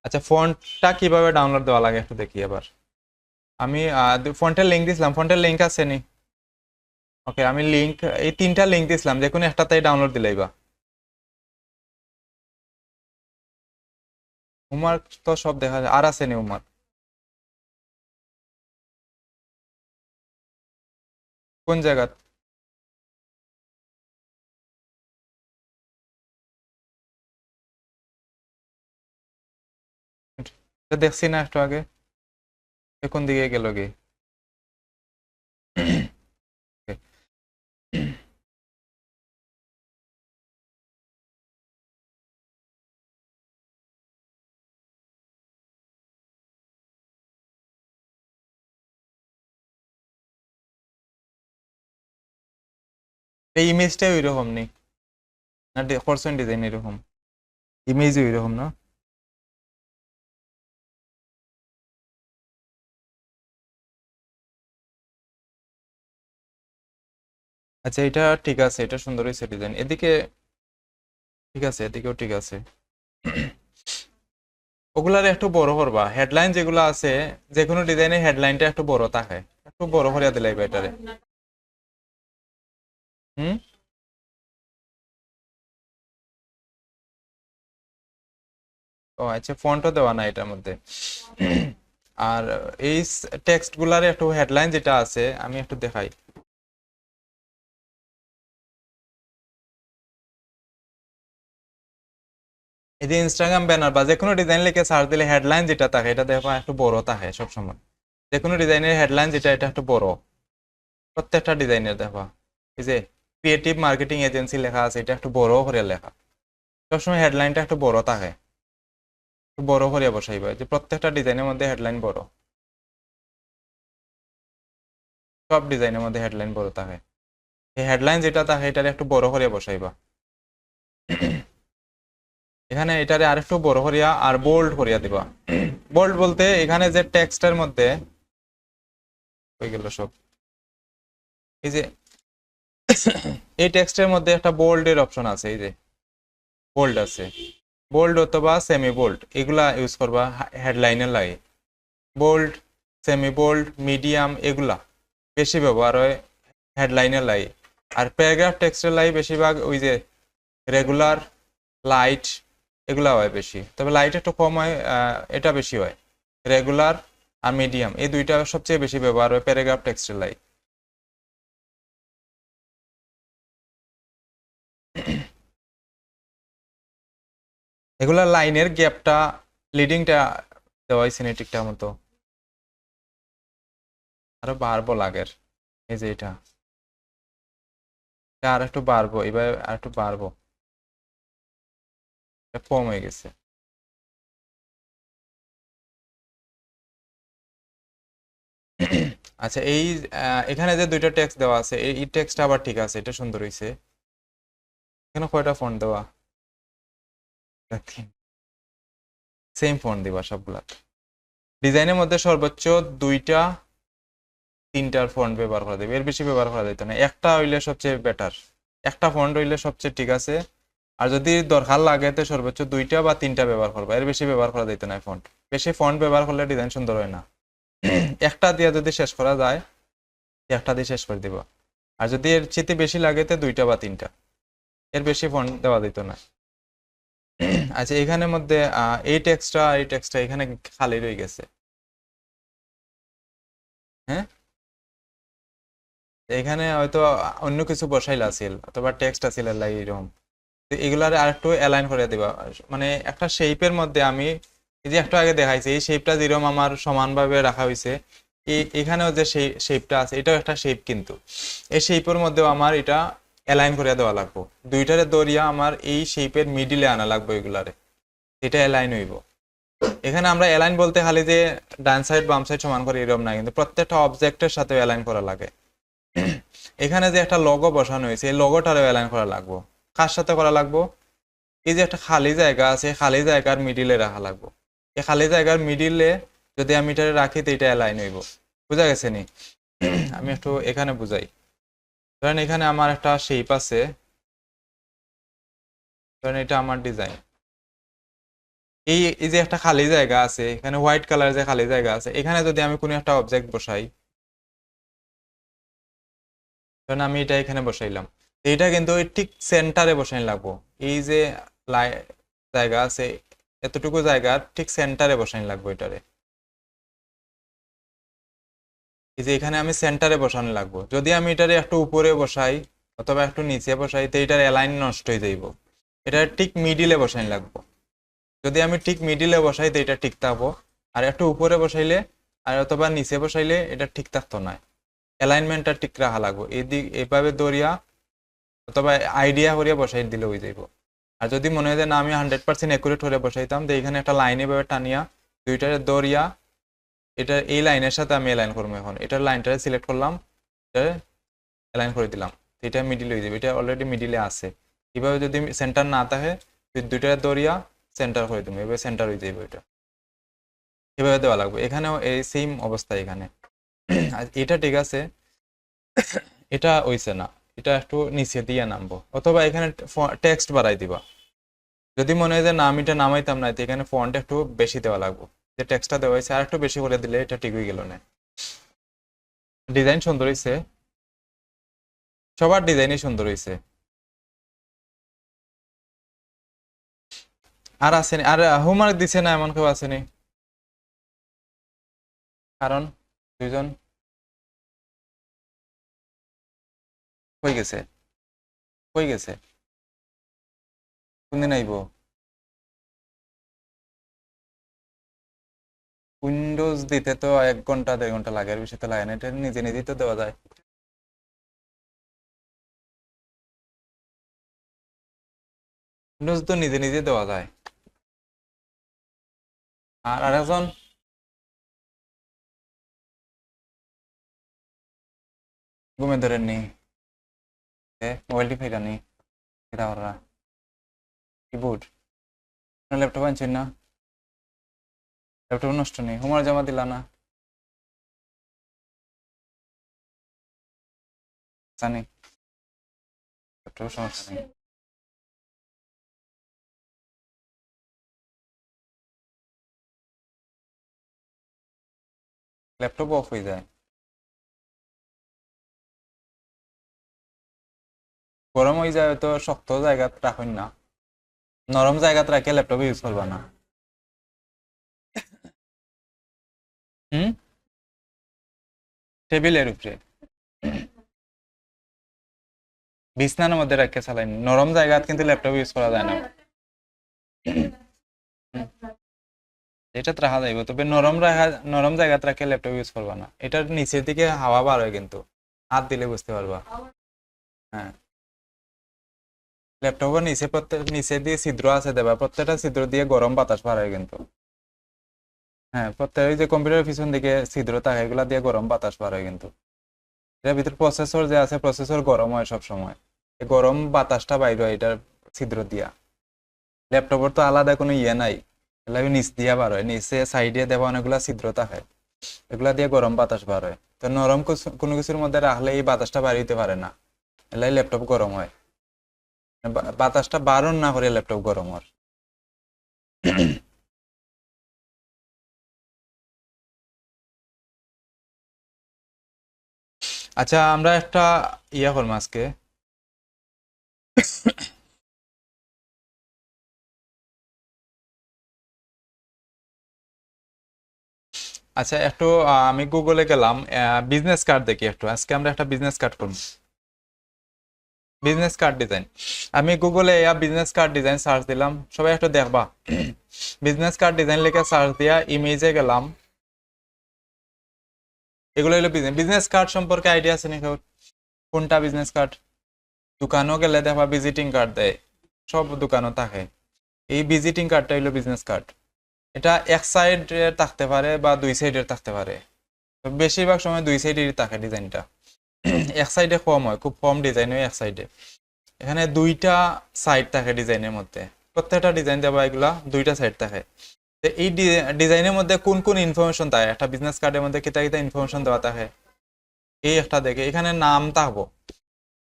আচ্ছা, ফন্টটা কিভাবে ডাউনলোড দেওয়া লাগে একটু দেখি এবার। আমি ফন্টের লিঙ্ক দিছিলাম, ফন্টের লিঙ্ক আছে নি? ওকে, আমি লিঙ্ক এই তিনটা লিঙ্ক দিছিলাম, যে কোনো একটাতেই ডাউনলোড দিলেই বা হোমওয়ার্ক তো সব দেখা যায়, আর আছে নি হোমওয়ার্ক? কোন জায়গা? এটা দেখছি না একটু আগে, কোন দিকে গেল গে? এই ইমেজটাই ওই রকম নেই না? করছেন ডিজাইন এরকম, ইমেজই ওই রকম না? আচ্ছা এটা ঠিক আছে, এটা সুন্দর হয়েছে ডিজাইন। এদিকে ঠিক আছে, এদিকেও ঠিক আছে। ওগুলার একটু বড় করবা, হেডলাইন যেগুলো আছে, যে কোনো ডিজাইনের হেডলাইনটা একটু বড় থাকে, একটু বড় করিয়া দিলাই এটারে। হুম। ও আচ্ছা, ফন্টও দেওয়া না এটার মধ্যে। আর এই টেক্সট গুলার একটু হেডলাইন যেটা আছে আমি একটু দেখাই। এই যে ইনস্টাগ্রাম ব্যানার বা যে কোনো ডিজাইন লিখে সার্চ দিলে হেডলাইন যেটা থাকে এটা দেখো একটু বড় থাকে সবসময়। যে কোনো ডিজাইনের হেডলাইন যেটা এটা একটু বড়, প্রত্যেকটা ডিজাইনের দেখো। এই যে ক্রিয়েটিভ মার্কেটিং এজেন্সি লেখা আছে, এটা একটু বড় করে লেখা। সবসময় হেডলাইনটা একটু বড় থাকে, একটু বড় করে বসাইবা, যে প্রত্যেকটা ডিজাইনের মধ্যে হেডলাইন বড়, সব ডিজাইনের মধ্যে হেডলাইন বড় থাকে। এই হেডলাইন যেটা থাকে এটারে একটু বড় করে বসাইবা। এখানে এটারে আরেকটু বড় করিয়া আর বোল্ড করিয়া দিবা। বোল্ড বলতে এখানে যে টেক্সটের মধ্যে হয়ে গেল সব, এই যে এই টেক্সটের মধ্যে একটা বোল্ড এর অপশন আছে, এই যে বোল্ড আছে, বোল্ড অথবা সেমি বোল্ড এগুলা ইউজ করবা হেডলাইনের লাগে। বোল্ড, সেমি বোল্ড, মিডিয়াম এগুলা বেশি ব্যবহার হয় হেডলাইনের লাগে। আর প্যারাগ্রাফ টেক্সটের লাগে বেশিরভাগ ওই যে রেগুলার, লাইট এগুলা হয় বেশি, তবে লাইট একটু কম হয়, এটা বেশি হয়। রেগুলার আর মিডিয়াম এই দুইটা সবচেয়ে বেশি ব্যবহার হয় প্যারাগ্রাফ টেক্সটের লাগে। এগুলা লাইনের গ্যাপটা, লিডিংটা দেওয়া হয় সিনেটিকটার মতো, আরো বাড়বো লাগের। এই যে এটা আর একটু বাড়বো, এবার আর একটু বাড়বো, এটা কম হয়ে গেছে। আচ্ছা এই এখানে যে দুইটা টেক্সট দেওয়া আছে, এই টেক্সটটা আবার ঠিক আছে, এটা সুন্দর হয়েছে। এখানে কয়টা ফন্ট দেওয়া? সেম ফন্ট দিবা সবগুলা। ডিজাইনের মধ্যে সর্বোচ্চ দুইটা তিনটার ফন্ট ব্যবহার করা যাবে, এর বেশি ব্যবহার করা যেত না। একটা হইলে সবচেয়ে বেটার, একটা ফন্ট হইলে সবচেয়ে ঠিক আছে। আর যদি দরকার লাগে তো সর্বোচ্চ দুইটা বা তিনটা ব্যবহার করবা, এর বেশি ব্যবহার করা যেত না ফন্ট। বেশি ফন্ট ব্যবহার করলে ডিজাইন সুন্দর হয় না। একটা দিয়ে যদি শেষ করা যায়, একটা দিয়ে শেষ করে দিবা। আর যদি এর চেয়ে বেশি লাগে তো দুইটা বা তিনটা, এর বেশি ফন্ট দেওয়া যেত না। আচ্ছা এখানের মধ্যে এই টেক্সটটা এখানে খালি রয়ে গেছে। হ্যাঁ, এখানে হয়তো অন্য কিছু বসাইলা আছিল অথবা টেক্সট আছিল এরকম। তো এগুলার আর একটু অ্যালাইন করে দিবা, মানে একটা শেপের মধ্যে আমি এই যে একটু আগে দেখাইছি এই শেপটা যেরকম আমার সমানভাবে রাখা হয়েছে, এখানেও যে শেপটা আছে এটাও একটা শেপ, কিন্তু এই শেপের মধ্যেও আমার এটা অ্যালাইন করে দেওয়া লাগবে। দুইটারে দরিয়া আমার এই শেপের মিডিলে আনা লাগবে এগুলারে, এটা অ্যালাইন হইব। এখানে আমরা অ্যালাইন বলতে খালি যে ডান সাইড বাম সাইড সমান করে এরকম না, কিন্তু প্রত্যেকটা অবজেক্টের সাথে অ্যালাইন করা লাগে। এখানে যে একটা লগো বসানো হয়েছে এই লগোটারও অ্যালাইন করা লাগবে। কার সাথে করা লাগবে? এই যে একটা খালি জায়গা আছে, খালি জায়গার মিডিলে রাখা লাগবে। এই খালি জায়গার মিডিলে যদি আমি এটা রাখি তো এটা অ্যালাইন হইব। বুঝা গেছে নি? আমি একটু এখানে বুঝাই। ধরেন এখানে আমার একটা শেপ আছে, ধরেন এটা আমার ডিজাইন। এই এই যে একটা খালি জায়গা আছে, এখানে হোয়াইট কালার যে খালি জায়গা আছে, এখানে যদি আমি কোনো একটা অবজেক্ট বসাই, ধরেন আমি এটা এখানে বসাইলাম, এটা কিন্তু ওই ঠিক সেন্টারে বসাই লাগবো। এই যে জায়গা আছে এতটুকু জায়গা ঠিক সেন্টারে বসাই লাগবে এটারে। এই যে এখানে আমি সেন্টারে বসানো লাগবো। যদি আমি এটারে একটু উপরে বসাই অথবা একটু নিচে বসাই তো এটার অ্যালাইন নষ্ট হয়ে যাইব। এটা ঠিক মিডিলে বসাই লাগবো। যদি আমি ঠিক মিডিলে বসাই তো এটা ঠিক থাকবো, আর একটু উপরে বসাইলে আর অথবা নিচে বসাইলে এটা ঠিক থাকতো না। অ্যালাইনমেন্টটা ঠিক রাখা লাগবো। এদিক এভাবে দরিয়া অথবা আইডিয়া করিয়া বসাই দিলে হয়ে যাইব। আর যদি মনে হয় যে না আমি 100% অ্যাকুরেট করে বসাইতাম তো এখানে একটা লাইন এভাবে টানিয়া দুইটারে দরিয়া এটা এই লাইনের সাথে আমি অ্যালাইন করবো। এখন এটার লাইনটা সিলেক্ট করলাম, এটা অ্যালাইন করে দিলাম, এটা মিডিল হয়ে যাবে। এটা অলরেডি মিডিলে আছে। এভাবে যদি সেন্টার না থাকে দুইটারে দরিয়া সেন্টার করে দেবো, এভাবে সেন্টার হয়ে যাবে। এটা এভাবে দেওয়া লাগবে। এখানেও এই সেম অবস্থা এখানে। এটা ঠিক আছে, এটা হইছে না, এটা একটু নিচে দিয়ে নামবো অথবা এখানে টেক্সট বাড়াই দিবা। যদি মনে হয় যে না আমি এটা নামাইতাম না, এখানে ফন্ট একটু বেশি দেওয়া লাগবে। যে টেক্সটটা দেওয়া হয়েছে আর একটু বেশি করে দিলে এটা ঠিক হয়ে গেল না। ডিজাইন সুন্দর হয়েছে, সবার ডিজাইনই সুন্দর হয়েছে। আর আসেনি, আর হোমওয়ার্ক দিছে না এমন কেউ আসেনি? কারণ দুইজন কই গেছে, কই গেছে, কোনদিন আইব? উইন্ডোজ দিতে তো 1 ঘন্টা 1.5 ঘন্টা লাগে, আর বেশি তো লাগে না। এটা নিজে নিজেই তো দেওয়া যায়। উইন্ডোজ তো নিজে নিজে দেওয়া যায়। আর আরেকজন ঘুমে ধরেননি, মোবাইলটি ফেরানি, এটা ওরা কিবোর্ড ল্যাপটপ আনছেন না, ল্যাপটপ নষ্ট নেই, হোমওয়ার্ক জমা দিলা না জানি, ল্যাপটপ সমস্যা নেই। ল্যাপটপ অফ হয়ে যায়, গরম হয়ে যায় তো। শক্ত জায়গা রাখুন না, নরম জায়গাতে রাখে ল্যাপটপ ইউজ করবা না। হুম, টেবিলের উপরে বিছনার মধ্যে রাখে চালাই, নরম জায়গা কিন্তু ল্যাপটপ ইউজ করা যায় না। এটা রাখা যাইব, তবে নরম জায়গাতে রাখে ল্যাপটপ ইউজ করবা না। এটার নিচের দিকে হাওয়া বার হয় কিন্তু, হাত দিলে বুঝতে পারবা। হ্যাঁ, ল্যাপটপের নিচে নিচে দিয়ে ছিদ্র আছে দেবা, প্রত্যেকটা ছিদ্র দিয়ে গরম বাতাস বার হয় কিন্তু। হ্যাঁ, প্রত্যেক যে কম্পিউটারের পিছন দিকে ছিদ্র থাকে এগুলা দিয়ে গরম বাতাস বার হয় কিন্তু। এর ভিতর প্রসেসর যে আছে, প্রসেসর গরম হয় সব সময়, এই গরম বাতাসটা বাইর হয় এটার ছিদ্র দিয়া। ল্যাপটপের তো আলাদা কোনো ইয়ে নাই, এগুলা নিচ দিয়া বার হয়, নিচে সাইডে দেওয়া অনেকগুলা ছিদ্র থাকে, এগুলা দিয়ে গরম বাতাস বার হয়। তো নরম কোনো কিছুর মধ্যে রাখলে এই বাতাসটা বার হইতে পারে না, এলাই ল্যাপটপ গরম হয়। বাতাসটা বারণ না করে ল্যাপটপ গরম হয়। আচ্ছা, আমরা একটা ইয়া করবো আজকে। আচ্ছা, একটু আমি গুগলে গেলাম, বিজনেস কার্ড দেখি একটু। আজকে আমরা একটা বিজনেস কার্ড করব, বিজনেস কার্ড ডিজাইন। আমি গুগলে বিজনেস কার্ড ডিজাইন সার্চ দিলাম, সবাই একটু দেখবা। বিজনেস কার্ড ডিজাইন লিখে সার্চ দিয়া ইমেজে গেলাম। এগুলো হলো বিজনেস কার্ড সম্পর্কে আইডিয়া আছে নাকি? কোনটা বিজনেস কার্ড? দোকানও গেলে দেখবা ভিজিটিং কার্ড দেয়, সব দোকানও থাকে। এই ভিজিটিং কার্ডটা হলো বিজনেস কার্ড। এটা এক সাইডের থাকতে পারে বা দুই সাইডের থাকতে পারে, বেশিরভাগ সময় দুই সাইডেরই থাকে ডিজাইনটা। এক সাইডে কম হয়, খুব কম ডিজাইন হয় এক সাইডে। এখানে দুইটা সাইড থাকে ডিজাইনের মধ্যে, প্রত্যেকটা ডিজাইন দেওয়া এগুলা দুইটা সাইড থাকে। তো এই ডিজাইনের মধ্যে কোন কোন ইনফরমেশন থাকে, একটা বিজনেস কার্ডের মধ্যে কিতা কিতা ইনফরমেশন দেওয়া থাকে। এই একটা দেখে এখানে নাম থাকবো,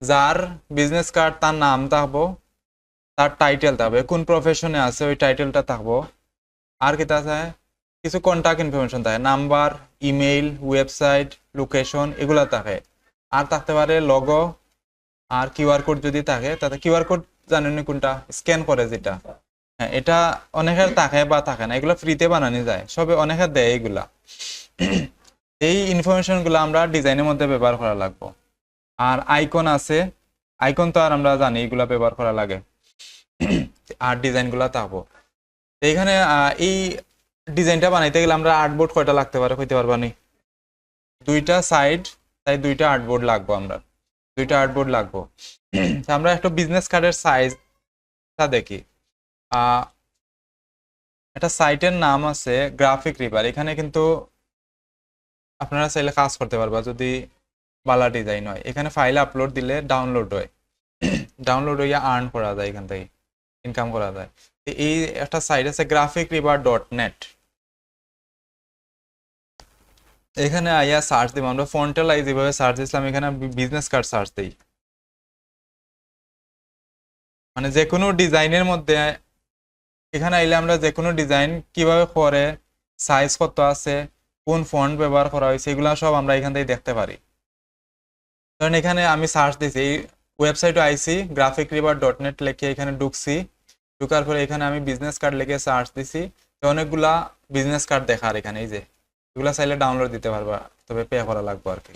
যার বিজনেস কার্ড তার নাম থাকবো, তার টাইটেল থাকবে, কোন প্রফেশনে আছে ওই টাইটেলটা থাকবো। আর কিতা আছে, কিছু কন্ট্যাক্ট ইনফরমেশন থাকে, নাম্বার, ইমেইল, ওয়েবসাইট, লোকেশন, এগুলা থাকে। আর থাকতে পারে লগো, আর কিউআর কোড যদি থাকে, তাতে কিউআর কোড জানেন কোনটা, স্ক্যান করে যেটা, হ্যাঁ, এটা অনেকের থাকে বা থাকে না, এগুলো ফ্রিতে বানানো যায়, সবে অনেকের দেয় এগুলা। এই ইনফরমেশন গুলো আমরা ডিজাইনের মধ্যে ব্যবহার করা লাগবে। আর আইকন আছে, আইকন তো আর আমরা জানি এগুলা ব্যবহার করা লাগে। আর ডিজাইন গুলা থাকবো এইখানে। এই ডিজাইনটা বানাইতে গেলে আমরা আর্টবোর্ড কয়টা লাগতে পারে কইতে পারবা নি? দুইটা সাইড, তাই দুইটা আর্টবোর্ড লাগবো, আমরা দুইটা আর্টবোর্ড লাগবো। আমরা একটা বিজনেস কার্ডের সাইজটা দেখি। একটা সাইটের নাম আছে গ্রাফিক রিভার, এখানে কিন্তু আপনারা চাইলে কাজ করতে পারবা যদি বালা ডিজাইন হয়। এখানে ফাইল আপলোড দিলে ডাউনলোড হয়, ডাউনলোড হইয়া আর্ন করা যায়, এখান থেকে ইনকাম করা যায়। এই একটা সাইট আছে graphicriver.net, এখানে আইয়া সার্চ দিব আমরা। ফন্টেলাই যেভাবে সার্চ দিছিলাম, এখানে বিজনেস কার্ড সার্চ দিই, মানে যে কোনো ডিজাইনের মধ্যে এখানে আইলে আমরা যে কোনো ডিজাইন কিভাবে করে, সাইজ কত আছে, কোন ফন্ট ব্যবহার করা হয়েছে, এগুলো সব আমরা এখান থেকে দেখতে পারি। ধরেন এখানে আমি সার্চ দিছি, ওয়েবসাইটে আইসি graphicriver.net লিখে এখানে ঢুকছি, ঢুকার পরে এখানে আমি বিজনেস কার্ড লিখে সার্চ দিছি, তো অনেকগুলা বিজনেস কার্ড দেখার এখানে, এই যে এগুলা চাইলে ডাউনলোড দিতে পারবা, তবে পে করা লাগবে আর কি।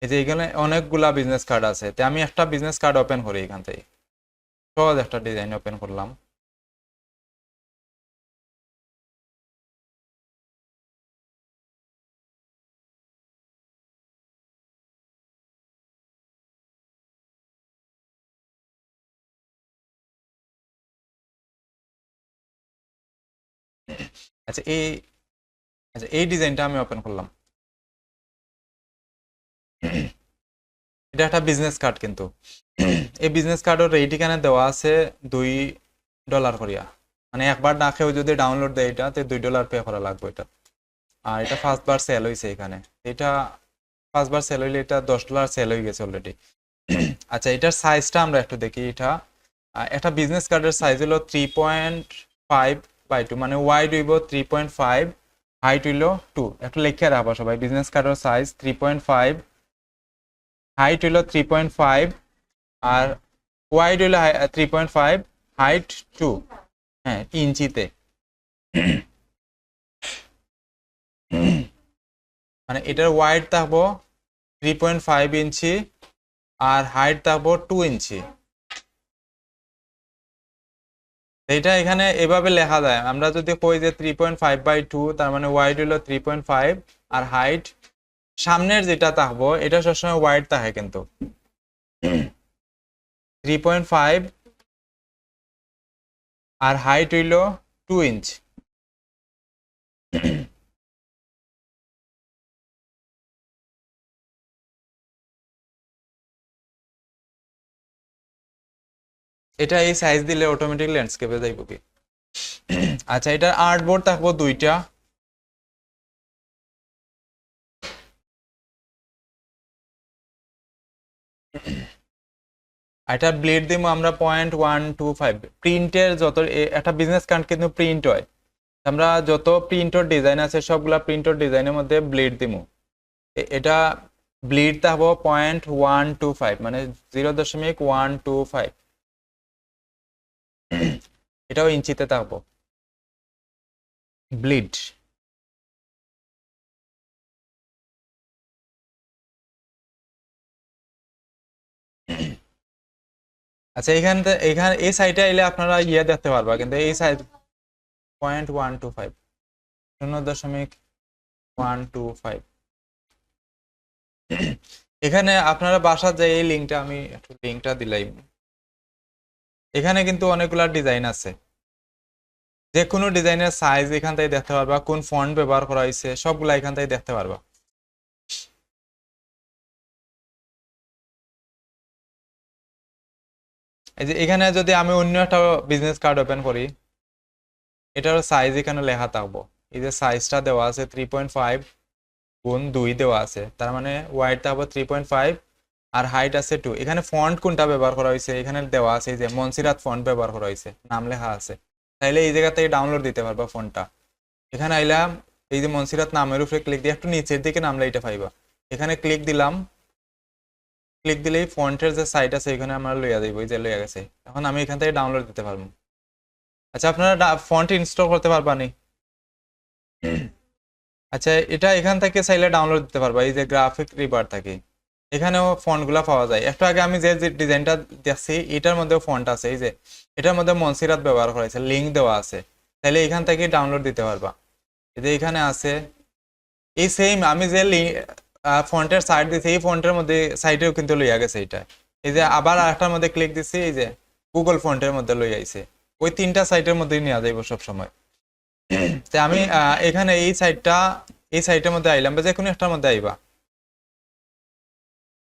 এই যে এখানে অনেকগুলা বিজনেস কার্ড আছে, তো আমি একটা বিজনেস কার্ড ওপেন করি এখান থেকে, সহজ একটা ডিজাইন ওপেন করলাম। আচ্ছা এই ডিজাইনটা আমি ওপেন করলাম। এটা একটা বিজনেস কার্ড, কিন্তু এই বিজনেস কার্ডের রেট এখানে দেওয়া আছে $2 করিয়া, মানে একবার না খেয়েও যদি ডাউনলোড দেয় এটা, তো $2 পে করা লাগবে এটা। আর এটা ফার্স্ট বার সেল হয়েছে এখানে, এটা ফার্স্ট বার সেল হইলে এটা $10 সেল হয়ে গেছে অলরেডি। আচ্ছা, এটার সাইজটা আমরা একটু দেখি। এটা একটা বিজনেস কার্ডের সাইজ হলো 3.5/2, মানে ওয়াইড হইব 3.5, হাইট হইল 2। একটু লিখে রাখবা সবাই, বিজনেস কার্ডের সাইজ 3.5, হাইট হইল 3.5, আর ওয়াইড হইল 3.5, হাইট 2, হ্যাঁ ইঞ্চিতে। মানে এটার ওয়াইড থাকবো 3.5 ইঞ্চি আর হাইট থাকবো 2 ইঞ্চি। এটা এখানে এভাবে লেখা যায়, আমরা যদি কই যে 3.5/2, তার মানে ওয়াইড হইল 3.5 আর হাইট, সামনের যেটা থাকবো এটা সবসময় ওয়াইড থাকে, কিন্তু 3.5 আর হাইট হইল 2 ইঞ্চ। এটা এই সাইজ দিলে অটোমেটিক ল্যান্ডস্কেপে যাইব কি। আচ্ছা, এটার আর্টবোর্ড থাকবো দুইটা। এটা ব্লেড দিব আমরা 0.125। প্রিন্টের যত একটা বিজনেস কার্ড কিন্তু প্রিন্ট হয়, আমরা যত প্রিন্টর ডিজাইন আছে সবগুলা প্রিন্টর ডিজাইনের মধ্যে ব্লেড দিব। এটা ব্লেড থাকবো 0.125, মানে 0.125। এটাও ইঞ্চিতে থাকবো ব্লিড। আচ্ছা, এখানে এই সাইডে এলে আপনারা ইয়ে দেখতে পারবা, কিন্তু এই সাইড 0.125, 0.125। এখানে আপনারা বাসা যায়, এই লিঙ্কটা আমি একটু লিঙ্কটা দিলাই। এখানে কিন্তু অনেকগুলা ডিজাইন আছে, যে কোনো ডিজাইনের সাইজ এখান থেকে দেখতে পারবা, কোন ফন্ট ব্যবহার করা হয়েছে সবগুলা এখান থেকে দেখতে পারবা। এই যে এখানে যদি আমি অন্য একটা বিজনেস কার্ড ওপেন করি, এটার সাইজ এখানে লেখা থাকবো। এই যে সাইজটা দেওয়া আছে 3.5x2 দেওয়া আছে, তার মানে ওয়াইড থাকবো 3.5 আর হাইট আছে 2। এখানে ফন্ট কোনটা ব্যবহার করা হয়েছে এখানে দেওয়া আছে, এই যে মনসিরাত ফন্ট ব্যবহার করা হয়েছে, নাম লেখা আছে। তাইলে এই জায়গা থেকে ডাউনলোড দিতে পারবা ফন্টটা। এখানে আইলাম, এই যে মনসিরাত নামের উপরে ক্লিক দিয়ে একটু নিচের দিকে নামলে এটা পাইবা। এখানে ক্লিক দিলাম, ক্লিক দিলেই ফন্টের যে সাইট আছে এখানে আমরা লইয়া যাইব, এই যে লইয়া গেছে। এখন আমি এখান থেকে ডাউনলোড দিতে পারবো। আচ্ছা আপনারা ফন্ট ইনস্টল করতে পারবানি? আচ্ছা এটা এখান থেকে চাইলে ডাউনলোড দিতে পারবা, এই যে গ্রাফিক রিডার থাকে এখানেও ফন্টগুলো পাওয়া যায়। একটু আগে আমি যে ডিজাইনটা দেখছি এটার মধ্যেও ফন্ট আছে, এই যে এটার মধ্যে মনসিরাত ব্যবহার করেছে, লিঙ্ক দেওয়া আছে, তাহলে এখান থেকে ডাউনলোড দিতে পারবা। এই যে এখানে আছে এই সেম আমি যে ফন্টের সাইড দিছি এই ফন্টের মধ্যে সাইডেও কিন্তু লইয়া গেছে এটা। এই যে আবার আরেকটার মধ্যে ক্লিক দিছি, এই যে গুগল ফন্টের মধ্যে লই আইছে, ওই তিনটা সাইটের মধ্যেই নেওয়া যাইব সব সময়। তো আমি এখানে এই সাইটের মধ্যে আইলাম, বা যে কোনো একটার মধ্যে আইবা,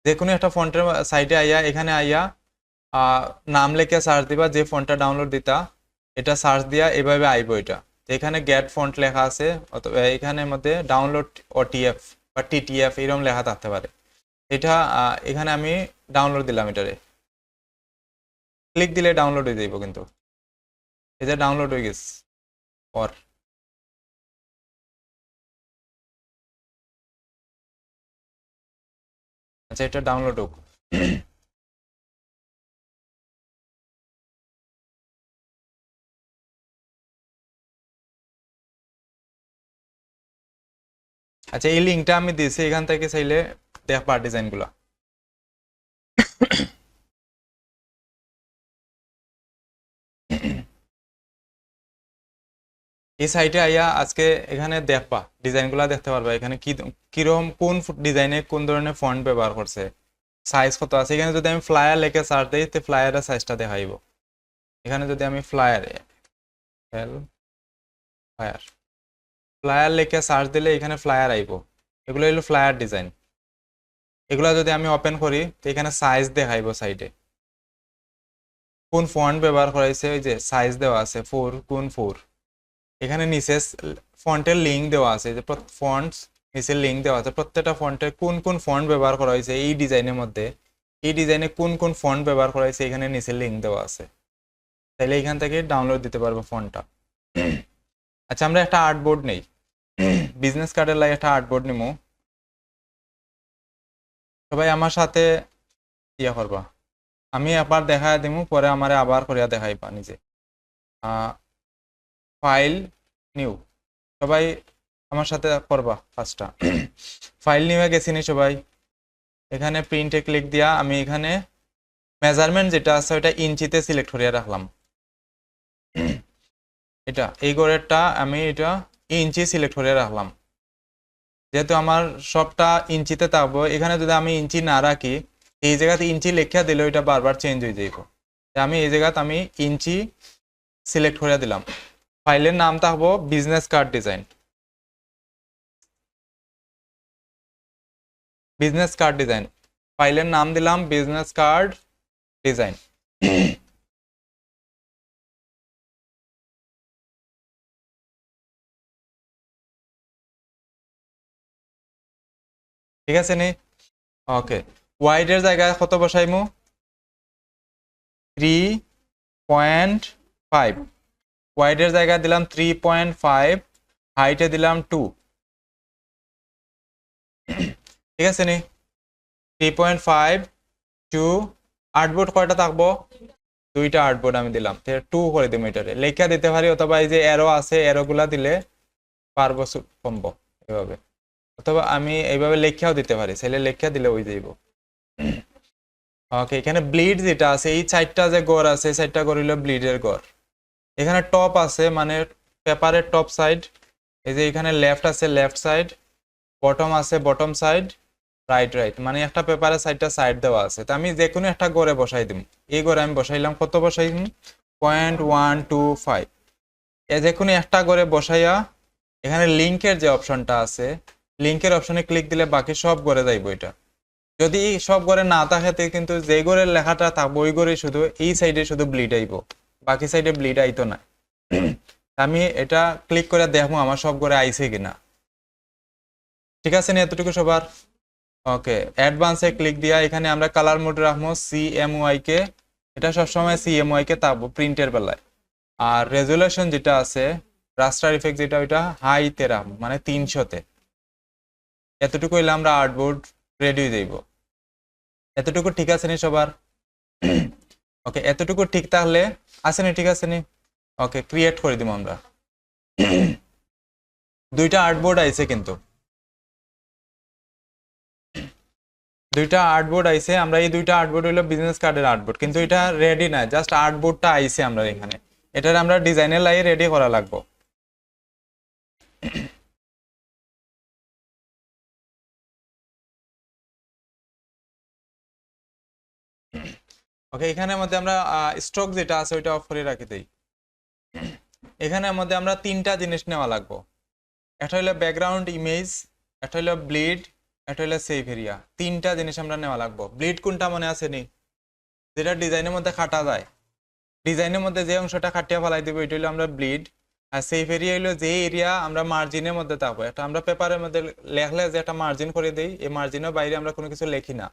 যে কোনো একটা ফন্টের সাইটে আইয়া এখানে আইয়া নাম লিখে সার্চ দিবা, যে ফন্টটা ডাউনলোড দিতা এটা সার্চ দিয়া এভাবে আইব এটা। তো এখানে গেট ফন্ট লেখা আছে, অথবা এখানের মধ্যে ডাউনলোড ওটিএফ বা টিটিএফ এরকম লেখা থাকতে পারে। এটা এখানে আমি ডাউনলোড দিলাম, এটারে ক্লিক দিলে ডাউনলোড হয়ে যাইব, কিন্তু এই যে ডাউনলোড হয়ে গেছে পর। আচ্ছা এটা ডাউনলোড হোক। আচ্ছা এই লিঙ্কটা আমি দিয়েছি, এখান থেকে চাইলে দেখবা ডিজাইনগুলো। এই সাইটে আইয়া আজকে এখানে দেখবা ডিজাইনগুলো দেখতে পারবা, এখানে কি কিরকম কোন ডিজাইনে কোন ধরনের ফন্ট ব্যবহার করছে, সাইজ কত আছে। এখানে যদি আমি ফ্লায়ার লেখে সার্চ দিই তো ফ্লায়ারের সাইজটা দেখাইব। এখানে যদি আমি ফ্লায়ার ফ্লায়ার ফ্লায়ার লেখে সার্চ দিলে এখানে ফ্লায়ার আইব, এগুলো হলো ফ্লায়ার ডিজাইন। এগুলো যদি আমি ওপেন করি তো এখানে সাইজ দেখাইব, সাইডে কোন ফন্ট ব্যবহার করাইছে ওই যে সাইজ দেওয়া আছে 4x4। এখানে নিচে ফন্টের লিঙ্ক দেওয়া আছে, যে ফন্টস নিচে লিঙ্ক দেওয়া আছে, প্রত্যেকটা ফন্টে কোন কোন ফন্ট ব্যবহার করা হয়েছে এই ডিজাইনের মধ্যে, এই ডিজাইনে কোন কোন ফন্ট ব্যবহার করা হয়েছে এখানে নিচে লিঙ্ক দেওয়া আছে, তাইলে এখান থেকে ডাউনলোড দিতে পারবো ফন্টটা। আচ্ছা আমরা একটা আর্টবোর্ড নেই, বিজনেস কার্ডের লাগে একটা আর্টবোর্ড নিমু। সবাই আমার সাথে ইয়া করবা, আমি একবার দেখা দিমু, পরে আমারে আবার করিয়া দেখাইবা নিজে। ফাইল নিউ, সবাই আমার সাথে করবা কাজটা। ফাইল নিয়ে গেছি নি সবাই, এখানে প্রিন্টে ক্লিক দিয়া আমি এখানে মেজারমেন্ট যেটা আছে ওটা ইঞ্চিতে সিলেক্ট করিয়া রাখলাম। এটা এই গড়েরটা আমি এটা ইঞ্চি সিলেক্ট করে রাখলাম, যেহেতু আমার সবটা ইঞ্চিতে থাকবো। এখানে যদি আমি ইঞ্চি না রাখি এই জায়গাতে ইঞ্চি লেখা দিলে ওইটা বারবার চেঞ্জ হয়ে যাইব। আমি এই জায়গাতে আমি ইঞ্চি সিলেক্ট করে দিলাম। ফাইলের নাম থাকবো business card design, business card design ফাইলের নাম দিলাম বিজনেস কার্ড ডিজাইন। ঠিক আছে নি? ওকে, ওয়াইডের জায়গায় কত বসাইমু? 3.5। ওয়াইডের জায়গায় দিলাম 3.5, হাইটে দিলাম 2। ঠিক আছে নি? 3.5 2। আর্টবোর্ড কয়টা থাকবো? দুইটা আর্টবোর্ড আমি দিলাম, 2 করে দিব। এটারে লেখা দিতে পারি, অথবা এই যে এরো আছে এরোগুলা দিলে পারবো কমবো এভাবে, অথবা আমি এইভাবে লেখাও দিতে পারি, ছেলে লেখা দিলে ওই যাইব। ওকে, এখানে ব্লিড যেটা আছে এই সাইডটা যে গড় আছে সাইডটা গড় হইলো ব্লিডের গড়। এখানে টপ আছে মানে পেপারের টপ সাইড, এই যে এখানে লেফট আছে লেফট সাইড, বটম আছে বটম সাইড, রাইট রাইট, মানে একটা পেপারের সাইডটা সাইড দেওয়া আছে। তো আমি যে কোনো একটা গড়ে বসাই দিম, এই গড়ে আমি বসাইলাম, কত বসাই? 0.125। যে কোনো একটা গড়ে বসাইয়া এখানে লিঙ্কের যে অপশনটা আছে লিঙ্কের অপশনে ক্লিক দিলে বাকি সব গড়ে যাইব। এটা যদি সব গড়ে না থাকে কিন্তু যে গড়ের লেখাটা থাকবো ওই গড়ে শুধু এই সাইডে শুধু ব্লিড আইব, বাকি সাইডে ব্লিড আইতো না। আমি এটা ক্লিক করে দেখবো আমার সব গড়ে আইছে কিনা। ঠিক আছে না এতটুকু সবার? ওকে, অ্যাডভান্সে ক্লিক দিয়া এখানে আমরা কালার মোড রাখবো CMYK কে, এটা সবসময় CMYK কে থাকবো প্রিন্টের বেলায়। আর রেজুলেশন যেটা আছে রাস্টার ইফেক্ট যেটা ওইটা হাইতে রাখবো, মানে 300-তে। এতটুকু হইলে আমরা আর্টবোর্ড রেডি হয়ে যাইব। এতটুকু ঠিক আছে নি সবার? ওকে, এতটুকু ঠিক তাহলে আছে নি? ঠিক আছে নি? ওকে, ক্রিয়েট করে দিব আমরা। দুইটা আর্টবোর্ড আইছে, কিন্তু দুইটা আর্টবোর্ড আইছে। আমরা এই দুইটা আর্টবোর্ড হলো বিজনেস কার্ডের আর্টবোর্ড, কিন্তু এটা রেডি না, জাস্ট আর্টবোর্ডটা আইছে আমরা এখানে। এটার আমরা ডিজাইনের লাই রেডি করা লাগবে। ওকে, এখানের মধ্যে আমরা স্ট্রোক যেটা আছে ওইটা অফ করে রাখি দেই। এখানের মধ্যে আমরা তিনটা জিনিস নেওয়া লাগবে। একটা হলো ব্যাকগ্রাউন্ড ইমেজ, একটা হলো ব্লিড, একটা হলো সেভ এরিয়া। তিনটা জিনিস আমরা নেওয়া লাগবে। ব্লিড কোনটা মনে আছে নি? যেটা ডিজাইনের মধ্যে কাটা যায়, ডিজাইনের মধ্যে যে অংশটা কাটিয়ে ফেলাই দেবো এটা হলো আমরা ব্লিড। আর সেভ এরিয়া হলো যে এরিয়া আমরা মার্জিনের মধ্যে থাকবো। একটা আমরা পেপারের মধ্যে লেখলে যে একটা মার্জিন করে দেই, এই মার্জিনের বাইরে আমরা কোনো কিছু লিখি না।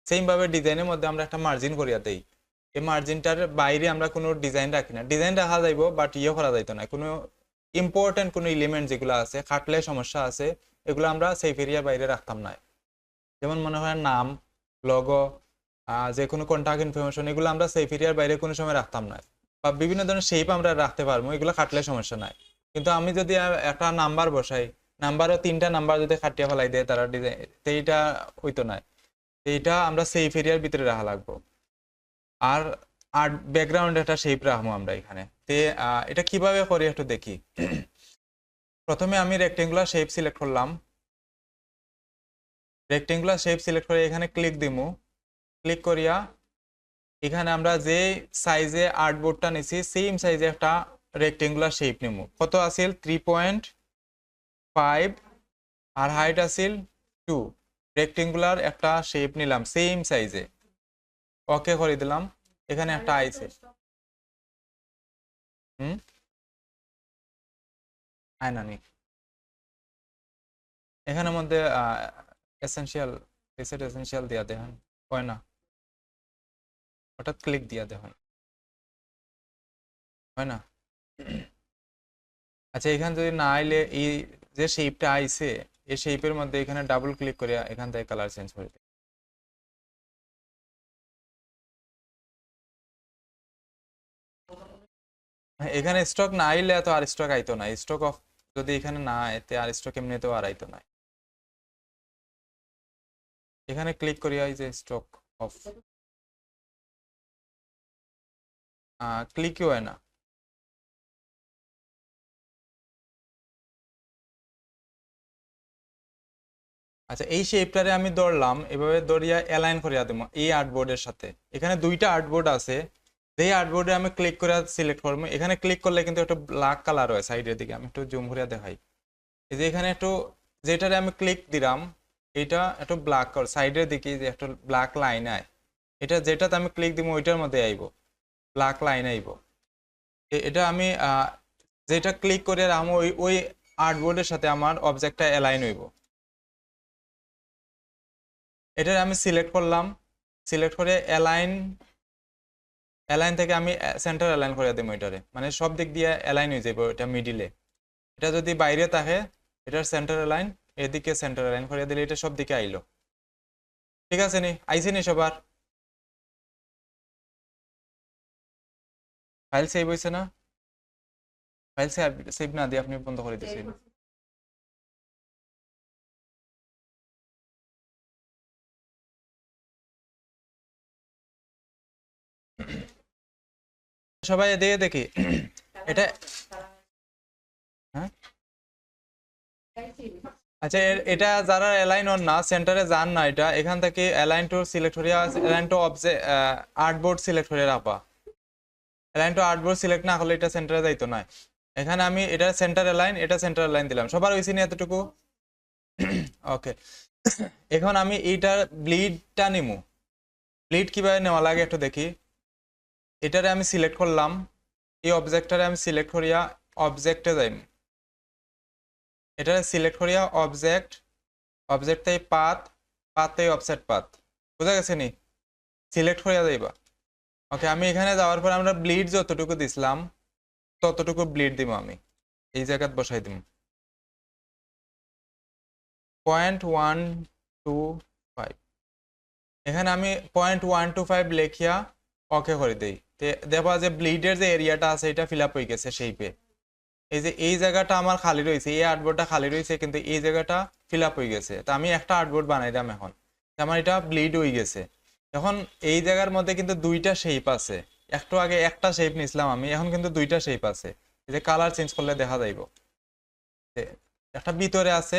সেম ভাবে ডিজাইনের মধ্যে আমরা একটা মার্জিন করিয়া দেই, এই মার্জিনটার বাইরে আমরা কোনো ডিজাইন রাখি না। ডিজাইন রাখা যাইব, বাট ইয়ে করা যাইতো না। কোনো ইম্পর্টেন্ট কোনো এলিমেন্ট যেগুলো আছে, কাটলে সমস্যা আছে, এগুলো আমরা সেভ এরিয়ার বাইরে রাখতাম না। যেমন মনে হয় নাম, লগো, যে কোনো কন্টাক্ট ইনফরমেশন, এগুলো আমরা সেভ এরিয়ার বাইরে কোনো সময় রাখতাম না। বা বিভিন্ন ধরনের শেপ আমরা রাখতে পারবো, এগুলো কাটলে সমস্যা নাই। কিন্তু আমি যদি একটা নাম্বার বসাই, নাম্বারও তিনটা নাম্বার যদি কাটিয়ে ফেলাই দেয় তারা ডিজাইন, এইটা হইতো না। এইটা আমরা সেভ এরিয়ার ভিতরে রাখা লাগবো। আর আর ব্যাকগ্রাউন্ড একটা শেপ রাখবো আমরা এখানে। তে এটা কিভাবে করি একটু দেখি। প্রথমে আমি রেক্টেঙ্গুলার শেপ সিলেক্ট করলাম। রেক্টেঙ্গুলার শেপ সিলেক্ট করে এখানে ক্লিক দিমু। ক্লিক করিয়া এখানে আমরা যে সাইজে আর্টবোর্ডটা নিছি সেম সাইজে একটা রেক্টেঙ্গুলার শেপ নিমু। কত আছিল? 3.5 আর হাইট আছিল 2। রেক্টেঙ্গুলার একটা শেপ নিলাম সেম সাইজে, ওকে করে দিলাম। এখানে একটা আইছে, আয়নানি এখানের মধ্যে এসেনশিয়াল, রিসেট এসেনশিয়াল দিয়া দেয় হয় না, হঠাৎ ক্লিক দিয়া দেয় হয় না। আচ্ছা, এখানে যদি না আইলে এই যে শেপটা আইছে এই শেপের মধ্যে এখানে ডাবল ক্লিক করে এখান থেকে কালার চেঞ্জ করে দিই। এখানে স্টক না আইলে তো আর স্টক আইতো না। স্টক অফ যদি এখানে না আইতে আর স্টক এমনিতেও আর আইতো না। এখানে ক্লিক করি এই যে স্টক অফ, ক্লিকই হয় না। আচ্ছা, এই শেপটারে আমি ধরলাম, এভাবে ধরিয়া অ্যালাইন করিয়া দেবো এই আর্টবোর্ডের সাথে। এখানে দুইটা আর্টবোর্ড আছে, যেই আর্টবোর্ডে আমি ক্লিক করে সিলেক্ট করবো, এখানে ক্লিক করলে কিন্তু একটু ব্ল্যাক কালার হয় সাইডের দিকে। আমি একটু জুম করিয়া দেখাই। এই যে এখানে একটু যেটারে আমি ক্লিক দিলাম এটা একটু ব্ল্যাক সাইডের দিকে যে একটা ব্ল্যাক লাইন আয়, এটা যেটাতে আমি ক্লিক দিব ওইটার মধ্যে আইব, ব্ল্যাক লাইন আইব। এটা আমি যেটা ক্লিক করে আমি ওই ওই আর্টবোর্ডের সাথে আমার অবজেক্টটা অ্যালাইন হইব। এটা আমি সিলেক্ট করলাম, সিলেক্ট করে অ্যালাইন, অ্যালাইন থেকে আমি সেন্টার অ্যালাইন করে দেবো এটারে, মানে সব দিক দিয়ে অ্যালাইন হয়ে যাবে এটা মিডিলে। এটা যদি বাইরে থাকে এটার সেন্টার অ্যালাইন, এদিকে সেন্টার অ্যালাইন করে দিলে এটা সব দিকে আইলো। ঠিক আছে নি? আইসি নি সবার? ফাইল সেভ হয়েছে না? ফাইল সেভ না দিয়ে আপনি বন্ধ করে দিয়েছেন। সবাই দিয়ে দেখি এটা। হ্যাঁ, আচ্ছা, এটা যারা অ্যালাইন অন না, সেন্টারে যান না, এটা এখান থেকে অ্যালাইন টু সিলেক্ট করিয়া align two object artboard select করে রাখবা। অ্যালাইন টু আর্টবোর্ড সিলেক্ট না করলে এটা সেন্টারে যাইতো না। এখানে আমি এটা সেন্টার অ্যালাইন, এটা সেন্টার অ্যালাইন দিলাম। সবার হইছে নি এতটুকু? ওকে, এখন আমি এইটার ব্লিডটা নিমু। ব্লিড কিভাবে নেওয়া লাগে একটু দেখি। এটারে আমি সিলেক্ট করলাম, এই অবজেক্টটারে আমি সিলেক্ট করিয়া অবজেক্টে যাইম। এটা সিলেক্ট করিয়া অবজেক্ট, অবজেক্ট থেকে পাথ, পাথ থেকে অফসেট পাথ, বুঝা গেছে নি? সিলেক্ট করিয়া যাইবা। ওকে, আমি এখানে যাওয়ার পর আমরা ব্লিড যতটুকু দিছিলাম ততটুকু ব্লিড দিব, আমি এই জায়গায় বসাই দিব 0.125। এখানে আমি 0.125 লেখিয়া ওকে করে দেই। দেখবা যে ব্লিডের যে এরিয়াটা আছে এটা ফিল আপ হয়ে গেছে শেপে। এই যে এই জায়গাটা আমার খালি রয়েছে, এই আর্টবোর্ডটা খালি রয়েছে, কিন্তু এই জায়গাটা ফিল আপ হয়ে গেছে। তো আমি একটা আর্টবোর্ড বানাইলাম এখন, আমার এটা ব্লিড হয়ে গেছে। এখন এই জায়গার মধ্যে কিন্তু দুইটা শেপ আছে। একটু আগে একটা শেপ নিছিলাম আমি, এখন কিন্তু দুইটা শেপ আছে। এই যে কালার চেঞ্জ করলে দেখা যাইব, একটা ভিতরে আছে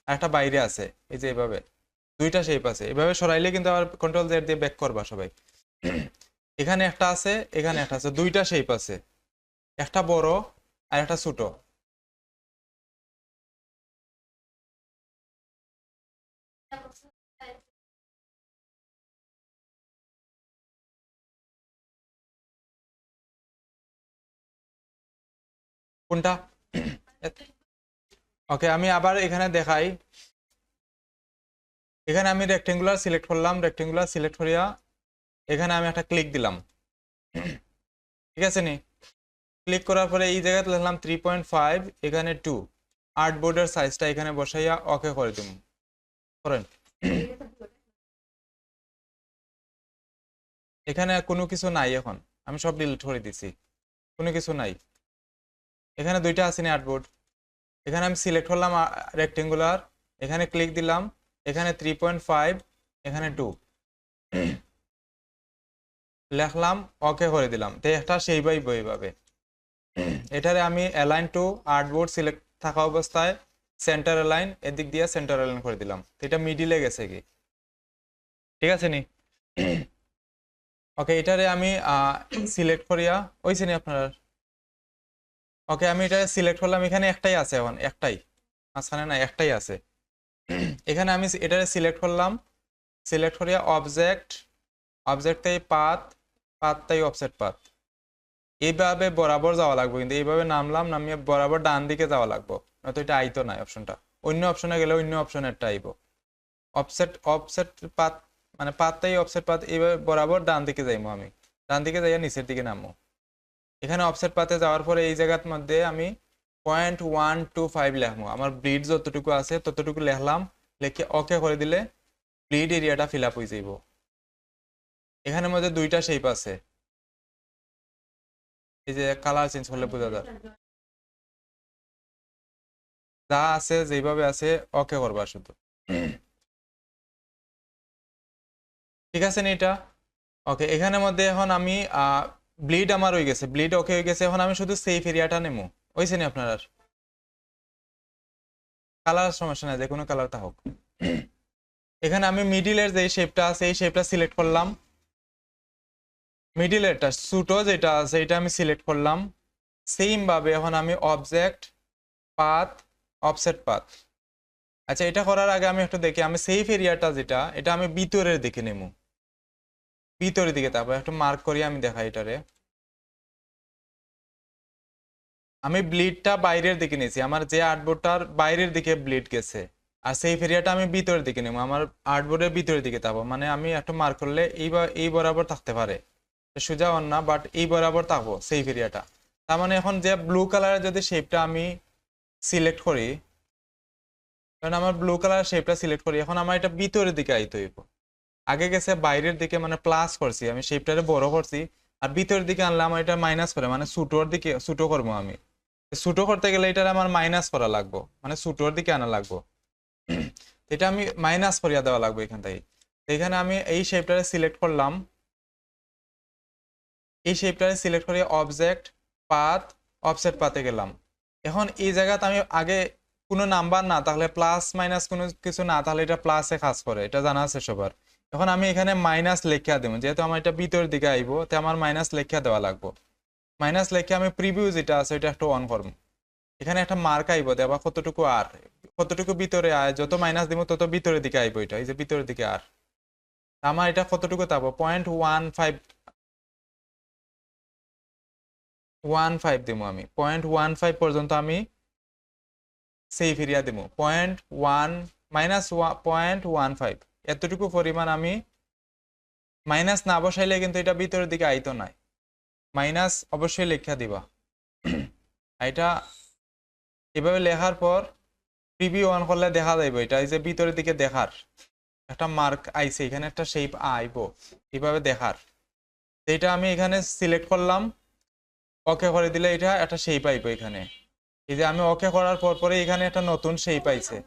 আর একটা বাইরে আছে। এই যে এইভাবে দুইটা শেপ আছে, এভাবে সরাইলে কিন্তু আবার কন্ট্রোল জেড দিয়ে ব্যাক করবা সবাই। এখানে একটা আছে, এখানে একটা আছে, দুইটা শেপ আছে, একটা বড় আর একটা ছোট। কোনটা? ওকে, আমি আবার এখানে দেখাই। এখানে আমি রেক্টেঙ্গুলার সিলেক্ট করলাম, রেক্টেঙ্গুলার সিলেক্ট করিয়া এখানে আমি একটা ক্লিক দিলাম, ঠিক আছে নি? ক্লিক করার পরে এই জায়গাতে লিখলাম 3.5, এখানে 2, আর্টবোর্ডের সাইজটা এখানে বসাইয়া ওকে করে দিব। করেন। এখানে কোনো কিছু নাই, এখন আমি সব ডিলিট করে দিছি, কোনো কিছু নাই। এখানে দুইটা আছে না আর্টবোর্ড, এখানে আমি সিলেক্ট করলাম রেক্টেঙ্গুলার, এখানে ক্লিক দিলাম, এখানে 3.5, এখানে 2 লিখলাম, ওকে করে দিলাম। তো একটা সেই পাইব এইভাবে। এটারে আমি অ্যালাইন টু আর্টবোর্ড সিলেক্ট থাকা অবস্থায় সেন্টার অ্যালাইন, এদিক দিয়ে সেন্টার অ্যালাইন করে দিলাম। তো এটা মিডিলে গেছে কি, ঠিক আছে নি? ওকে, এটারে আমি সিলেক্ট করিয়া ওইছে নি আপনার। ওকে, আমি এটা সিলেক্ট করলাম, এখানে একটাই আছে, এখন একটাই, মাঝখানে না, একটাই আছে। এখানে আমি এটারে সিলেক্ট করলাম, সিলেক্ট করিয়া অবজেক্ট, অবজেক্টটাই পাথ, পাথটাই অফসেট পাথ। এইভাবে বরাবর যাওয়া লাগবে, কিন্তু এইভাবে নামলাম, নামিয়ে বরাবর ডান দিকে যাওয়া লাগবে, নয়তো এটা আইতো নাই অপশনটা। অন্য অপশনে গেলে অন্য অপশনেরটা আইব। অফসেট, অফসেট পাথ মানে পাথটাই অফসেট পাথ, এইভাবে বরাবর ডান দিকে যাইবো আমি, ডান দিকে যাইয়া নিচের দিকে নামবো। এখানে অফসেট পাথে যাওয়ার পরে এই জায়গার মধ্যে আমি 0.125 লিখবো, আমার ব্লিড যতটুকু আছে ততটুকু লিখলাম, লিখে ওকে করে দিলে ব্লিড এরিয়াটা ফিল আপ হয়ে যাইব। এখানের মধ্যে দুইটা শেপ আছে, এই যে কালার চেঞ্জ করলে বোঝা যায়। যা আছে যেভাবে আছে ওকে করবা শুধু, ঠিক আছে না এটা? ওকে, এখানের মধ্যে এখন আমি ব্লিড আমার হয়ে গেছে, ব্লিড ওকে হয়ে গেছে। এখন আমি শুধু সেফ এরিয়াটা নেবো, হয়েছে নি আপনার? কালার সমস্যা নাই, যে কোনো কালার তা হোক। এখানে আমি মিডিলের যে শেপটা আছে এই শেপটা সিলেক্ট করলাম, মিডিলেরটা ছোটো যেটা আছে এটা আমি সিলেক্ট করলাম। সেম ভাবে এখন আমি অবজেক্ট, পাথ, অফসেট পাথ। আচ্ছা, এটা করার আগে আমি একটু দেখি, আমি সেফ এরিয়াটা যেটা, এটা আমি ভিতরের দিকে নেবো, ভিতরের দিকে। তারপর একটু মার্ক করি, আমি দেখাই এটারে। আমি ব্লিডটা বাইরের দিকে নিয়েছি, আমার যে আর্টবোর্ডটার বাইরের দিকে ব্লিড গেছে, আর সেই এরিয়াটা আমি ভিতরের দিকে নেবো, আমার আর্টবোর্ডের ভিতরের দিকে থাকবো। মানে আমি একটু মার্ক করলে এই বরাবর থাকতে পারে, সোজা অন না, বাট এই বরাবর থাকবো সেই এরিয়াটা। তার মানে এখন যে ব্লু কালারের যদি শেপটা আমি সিলেক্ট করি, কারণ আমার ব্লু কালার শেপটা সিলেক্ট করি, এখন আমার এটা ভিতরের দিকে আইতে হইব। আগে গেছে বাইরের দিকে, মানে প্লাস করছি আমি, শেপটারে বড় করছি, আর ভিতরের দিকে আনলে আমার এটা মাইনাস করে, মানে ছোটোর দিকে ছোটো করবো আমি। ছোটো করতে গেলে এটা আমার মাইনাস করা লাগবো, মানে ছোটোর দিকে আনা লাগবো। এটা আমি মাইনাস করিয়া দেওয়া লাগবে এখান থেকে। এখানে আমি এই শেপটারে সিলেক্ট করলাম, এই শেপটারে সিলেক্ট করে অবজেক্ট, পাথ, অফসেট পাথে গেলাম। এখন এই জায়গাতে আমি আগে কোনো নাম্বার না তাহলে প্লাস মাইনাস কোনো কিছু না তাহলে এটা প্লাসে কাজ করে, এটা জানা আছে সবার। এখন আমি এখানে মাইনাস লেখা দেবো, যেহেতু আমার এটা ভিতরের দিকে আইবো, তো আমার মাইনাস লেখা দেওয়া লাগবো। মাইনাস লেখে আমি প্রিভিউ যেটা আছে এটা একটু অন করবো। এখানে একটা মার্ক আইব দেবা কতটুকু, আর কতটুকু ভিতরে আয়, যত মাইনাস দিব তত ভিতরের দিকে আইব, এটা এই যে ভিতরের দিকে। আর আমার এটা কতটুকু থাকবো, 0.15 দিব আমি, 0.15 পর্যন্ত আমি সেফ এরিয়া দিব। 0.1 মাইনাস 0.15 এতটুকু পরিমাণ আমি মাইনাস না বসাইলে কিন্তু এটা ভিতরের দিকে আইতো নাই, মাইনাস অবশ্যই লেখা দিবা। এটা এভাবে লেখার পর প্রিভিউ অন করলে দেখা যাইব, এটা এই যে ভিতরের দিকে দেখার একটা মার্ক আইছে, এখানে একটা শেপ আইব এইভাবে দেখার। এটা আমি এখানে সিলেক্ট করলাম, ওকে করে দিলে এটা একটা শেপ আইবে এখানে। এই যে আমি ওকে করার পর পরে এখানে একটা নতুন শেপ আইছে,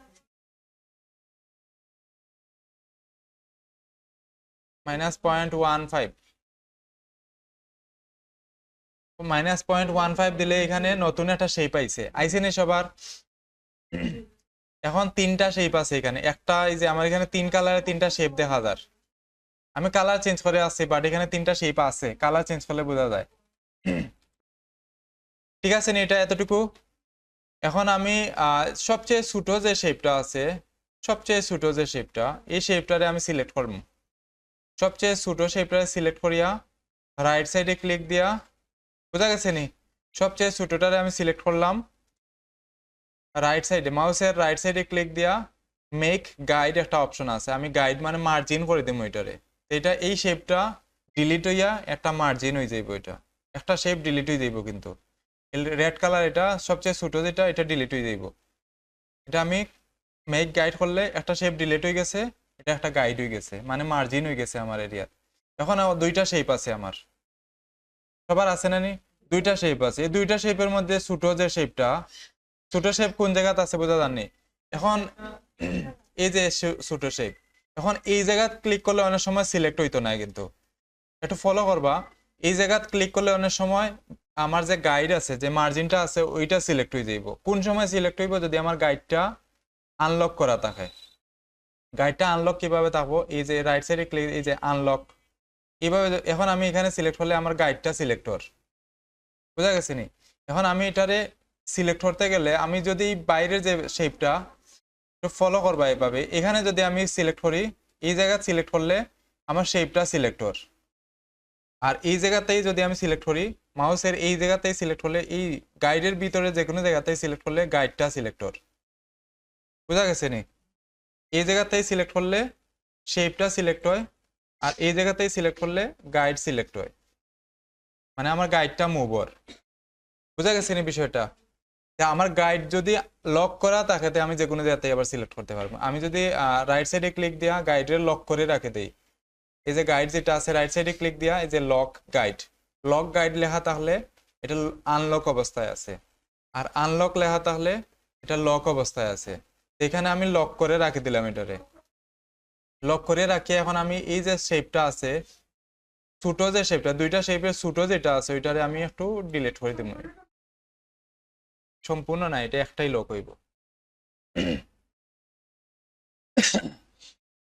-0.15। -0.15 দিলে এখানে নতুন একটা শেপ আইছে, আইছে না সবার? এখন তিনটা শেপ আছে এখানে, একটা এই যে আমার এখানে তিন কালারে তিনটা শেপ দেখা যায়। আমি কালার চেঞ্জ করে আসছি, বাট এখানে তিনটা শেপ আছে, কালার চেঞ্জ করলে বোঝা যায়। ঠিক আছে নি, এটা এতটুকু। এখন আমি সবচেয়ে ছোট যে শেপটা আছে, সবচেয়ে ছোট যে শেপটা, এই শেপটারে আমি সিলেক্ট করব। সবচেয়ে ছোট শেপটারে সিলেক্ট করিয়া রাইট সাইডে ক্লিক দিয়া, বোঝা গেছে নি? সবচেয়ে ছোটটারে আমি সিলেক্ট করলাম, রাইট সাইডে মাউসের রাইট সাইডে ক্লিক দিয়া মেক গাইড একটা অপশন আছে, আমি গাইড মানে মার্জিন করে দেবো এটারে। এটা এই শেপটা ডিলিট হইয়া একটা মার্জিন হয়ে যাইব, এটা একটা শেপ ডিলিট হয়ে যাইব, কিন্তু রেড কালার এটা সবচেয়ে ছোট যেটা, এটা ডিলিট হয়ে যাইব। এটা আমি মেক গাইড করলে একটা শেপ ডিলিট হয়ে গেছে, এটা একটা গাইড হয়ে গেছে, মানে মার্জিন হয়ে গেছে আমার এরিয়া। এখন দুইটা শেপ আছে আমার, সবার আছে না নি? দুইটা শেপ আছে, এই দুইটা শেপের মধ্যে ছোট যে শেপটা, ছোট শেপ কোন জায়গাতে আছে বোঝা জানি। এখন এই যে ছোট শেপ, এখন এই জায়গা ক্লিক করলে অনেক সময় সিলেক্ট হইতো না, কিন্তু একটু ফলো করবা। এই জায়গা ক্লিক করলে অনেক সময় আমার যে গাইড আছে, যে মার্জিনটা আছে, ওইটা সিলেক্ট হয়ে যাইব। কোন সময় সিলেক্ট হইব? যদি আমার গাইডটা আনলক করা থাকে। গাইডটা আনলক কিভাবে থাকবো? এই যে রাইট সাইডে ক্লিক, এই যে আনলক, এইভাবে। এখন আমি এখানে সিলেক্ট করলে আমার গাইডটা সিলেক্টর, বোঝা গেছে নি? এখন আমি এটারে সিলেক্ট করতে গেলে আমি যদি বাইরের যে শেপটা ফলো করবা এভাবে, এখানে যদি আমি সিলেক্ট করি, এই জায়গা সিলেক্ট করলে আমার শেপটা সিলেক্টর। আর এই জায়গাতেই যদি আমি সিলেক্ট করি, মাউসের এই জায়গাতেই সিলেক্ট করলে, এই গাইডের ভিতরে যে কোনো জায়গাতেই সিলেক্ট করলে গাইডটা সিলেক্টর, বোঝা গেছে নি? এই জায়গাতেই সিলেক্ট করলে শেপটা সিলেক্ট হয়, আর এই জায়গাতেই সিলেক্ট করলে গাইড সিলেক্ট হয়, মানে আমার গাইডটা মুভর। বোঝা গেছে নি বিষয়টা? আমার গাইড যদি লক করা থাকে, আমি যে কোনো জায়গাতেই আবার সিলেক্ট করতে পারবো। আমি যদি রাইট সাইডে ক্লিক দিয়া গাইডের লক করে রাখে দেই, এই যে গাইড যেটা আছে রাইট সাইডে ক্লিক দিয়া, এই যে লক গাইড লেখা তাহলে এটা আনলক অবস্থায় আছে, আর আনলক লেখা তাহলে এটা লক অবস্থায় আছে। এখানে আমি লক করে রাখে দিলাম, এটারে লক করে রাখি। এখন আমি এই যে শেপটা আছে, ছোট যে শেপটা, দুইটা শেপের ছোট যেটা আছে, ওইটারে আমি একটু ডিলিট করে দিব। সম্পূর্ণ না, এটা একটাই লক হইব।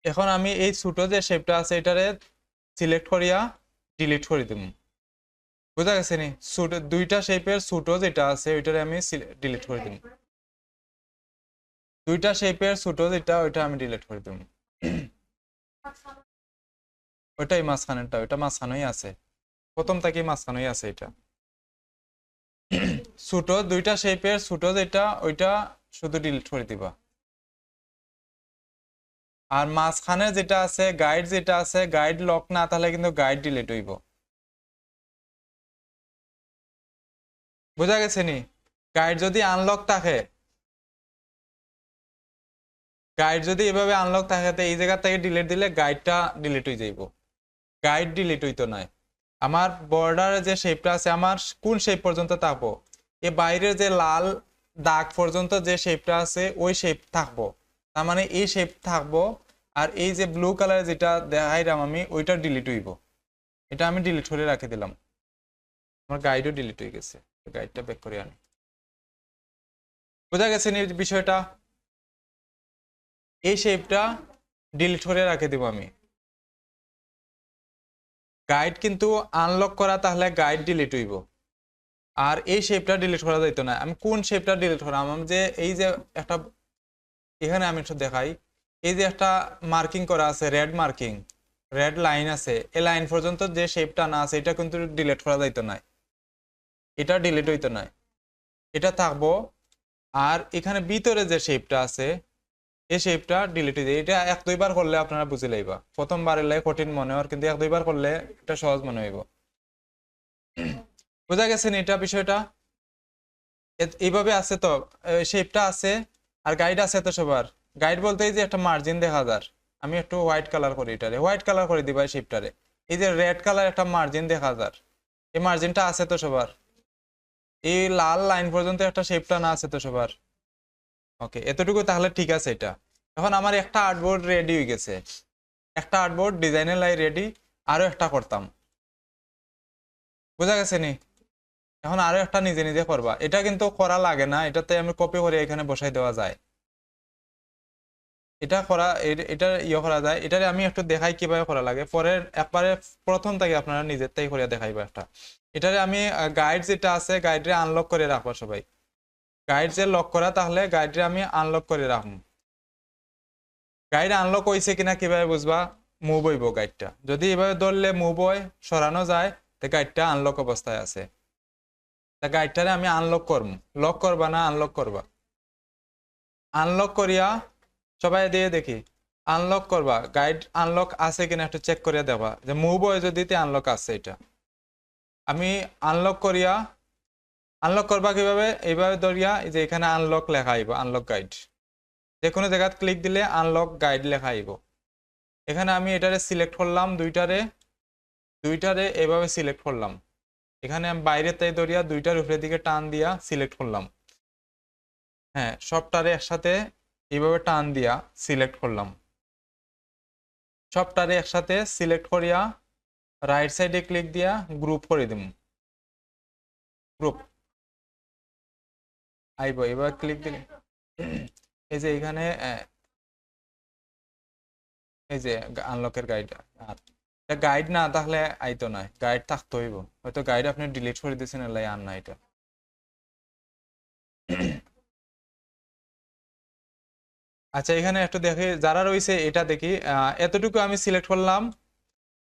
এখন আমি এই ছোট যে শেপটা আছে, এটারে সিলেক্ট করিয়া ডিলিট করে দিব। বুঝা গেছে নি? ছোট দুইটা শেপের ছোট যেটা আছে, ওইটারে আমি ডিলিট করে দিব। দুইটা শেপের ছোট যেটা, ওইটা আমি ডিলিট করে দিব। ওইটাই মাঝখানেরটা, ওইটা মাঝখানেই আছে, প্রথম থেকে মাঝখানেই আছে। এটা ছোট দুইটা শেপের ছোট যেটা, ওইটা শুধু ডিলিট করে দিবা। আর মাঝখানে যেটা আছে গাইড, যেটা আছে গাইড লক না তাহলে কিন্তু গাইড ডিলিট হইব। বুঝা গেছে নি? গাইড যদি আনলক থাকে, গাইড যদি এভাবে আনলক থাকে, তো এই জায়গা থেকে ডিলিট দিলে গাইডটা ডিলিট হয়ে যাইব, গাইড ডিলিট হইতো না। আমার বর্ডারে যে শেপটা আছে, আমার কোন শেপ পর্যন্ত থাকবো? এ বাইরের যে লাল দাগ পর্যন্ত যে শেপটা আছে, ওই শেপ থাকবো, তার মানে এই শেপ থাকবো। আর এই যে ব্লু কালার যেটা দেখাইলাম আমি, ওইটা ডিলিট হইব। এটা আমি ডিলিট করে রাখে দিলাম, আমার গাইডও ডিলিট হয়ে গেছে। গাইডটা ব্যাক করে আনি। বোঝা গেছে নি বিষয়টা? এই শেপটা ডিলিট করে রাখে দিব আমি। গাইড কিন্তু আনলক করা, তাহলে গাইড ডিলিট হইব। আর এই শেপটা ডিলিট করা যাইতো না। আমি কোন শেপটা ডিলিট করাম? আমি যে এই যে একটা, এখানে আমি একটু দেখাই, এই যে একটা মার্কিং করা আছে, রেড মার্কিং, রেড লাইন আছে, এই লাইন পর্যন্ত যে শেপটা না আছে, এটা কিন্তু ডিলিট করা যাইতো না, এটা ডিলিট হইতো না, এটা থাকবো। আর এখানে ভিতরে যে শেপটা আছে, এই শেপটা ডিলিট হয়ে যায়। এটা এক দুইবার করলে আপনারা বুঝে লাইবা, প্রথমবার এলে কঠিন মনে হয়, কিন্তু এক দুইবার করলে এটা সহজ মনে হইব। বোঝা গেছে না এটা বিষয়টা? এইভাবে আছে তো, শেপটা আছে আর গাইড আছে তো সবার। গাইড বলতে যে একটা মার্জিন দেখা যায়, আমি একটু হোয়াইট কালার করি, এটারে হোয়াইট কালার করে দিবা শেপটারে। এই যে রেড কালার একটা মার্জিন দেখা যায়, এই মার্জিনটা আছে তো সবার? এই লাল লাইন পর্যন্ত একটা শেপ টানা আছে তো সবার? ওকে, এতটুকু তাহলে ঠিক আছে। এটা এখন আমার একটা আর্টবোর্ড রেডি হয়ে গেছে, একটা আর্টবোর্ড ডিজাইনের লাই রেডি। আরো একটা করতাম, বোঝা গেছে নি? এখন আরো একটা নিজে নিজে করবা, এটা কিন্তু করা লাগে না, এটাতে আমি কপি করে এখানে বসাই দেওয়া যায়। এটা করা এটা ইয়ে করা যায়, এটারে আমি একটু দেখাই কিভাবে করা লাগে পরে। একবারে প্রথম থেকে আপনারা নিজের তাই করে দেখাইবো একটা। এটারে আমি গাইড যেটা আছে গাইডে আনলক করে রাখবো সবাই। গাইড যে লক করা, তাহলে গাইডে আমি আনলক করে রাখবো। গাইড আনলক হয়েছে কিনা কিভাবে বুঝবা? মুভ হইব গাইডটা, যদি এভাবে ধরলে মুভ হয়, সরানো যায়, তো গাইডটা আনলক অবস্থায় আছে। তা গাইডটারে আমি আনলক করব। লক করবা না আনলক করবা? আনলক করিয়া সবাই দিয়ে দেখি, আনলক করবা, গাইড আনলক আছে কিনা একটু চেক করিয়া দেবা, যে মুভ হয় যদি আনলক আছে। এটা আমি আনলক করিয়া, আনলক করবা কিভাবে? এইভাবে ধরিয়া এই যে এখানে আনলক লেখা আইব, আনলক গাইড। যে কোনো জায়গায় ক্লিক দিলে আনলক গাইড লেখা আইব। এখানে আমি এটারে সিলেক্ট করলাম, দুইটারে দুইটারে এভাবে সিলেক্ট করলাম। এখানে আমি বাইরে তাই ধরিয়া দুইটার উপরের দিকে টান দিয়া সিলেক্ট করলাম। হ্যাঁ, সবটারে একসাথে এইভাবে টান দিয়া সিলেক্ট করলাম। সবটারে একসাথে সিলেক্ট করিয়া রাইট সাইডে ক্লিক দিয়া গ্রুপ করে দিম। গ্রুপ আইব, এবার ক্লিক দিলে এই যে এখানে এই যে আনলকের গাইড। আর এটা গাইড না তাহলে আইতো না, গাইড থাকতে হইব। হয়তো গাইড আপনি ডিলিট করে দিয়েছেন, এলাই আর না এটা। আচ্ছা, এখানে একটু দেখি যারা রয়েছে, এটা দেখি। এতটুকু আমি সিলেক্ট করলাম,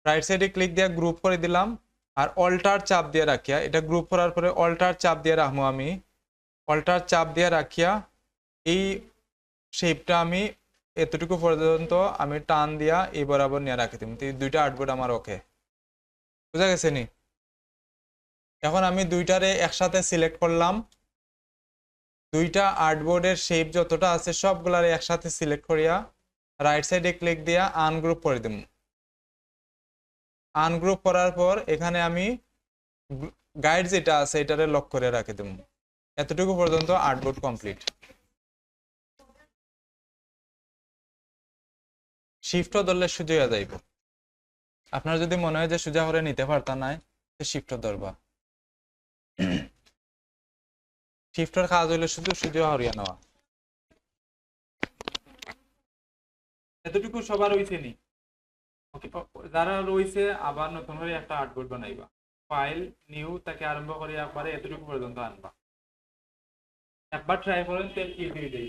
রাইট সাইডে ক্লিক দিয়ে গ্রুপ করে দিলাম। আর অল্টার চাপ দিয়ে রাখিয়া, এটা গ্রুপ করার পরে অল্টার চাপ দিয়ে রাখবো আমি। অল্টার চাপ দিয়ে রাখিয়া এই শেপটা আমি এতটুকু পর্যন্ত আমি টান দিয়া এই বরাবর নিয়ে রাখি দিম। দুইটা আর্টবোর্ড আমার ওকে, বুঝা গেছে নি? এখন আমি দুইটারে একসাথে সিলেক্ট করলাম, দুইটা আর্টবোর্ডের শেপ যতটা আছে সবগুলারে একসাথে সিলেক্ট করিয়া রাইট সাইডে ক্লিক দিয়া আনগ্রুপ করে দিম। আনগ্রুপ করার পর এখানে আমি গাইড যেটা আছে এটারে লক করে রাখি দিম। এতটুকু পর্যন্ত আর্টবোর্ড কমপ্লিট। শিফটও ধরলে সোজা হয়ে যাইব। আপনার যদি মনে হয় যে সোজা করে নিতে পারতা নাই, শিফটও ধরবা। শিফটের কাজ হইলে শুধু সোজা হরিয়া নেওয়া। এতটুকু সবার হইছে নি? ওকে, যারা রয়েছে আবার নতুন করে একটা আর্টবোর্ড বানাইবা। ফাইল নিউ থেকে আরম্ভ করে একবারে এতটুকু পর্যন্ত আনবা। একবার ট্রাই করেন, তেল ইজি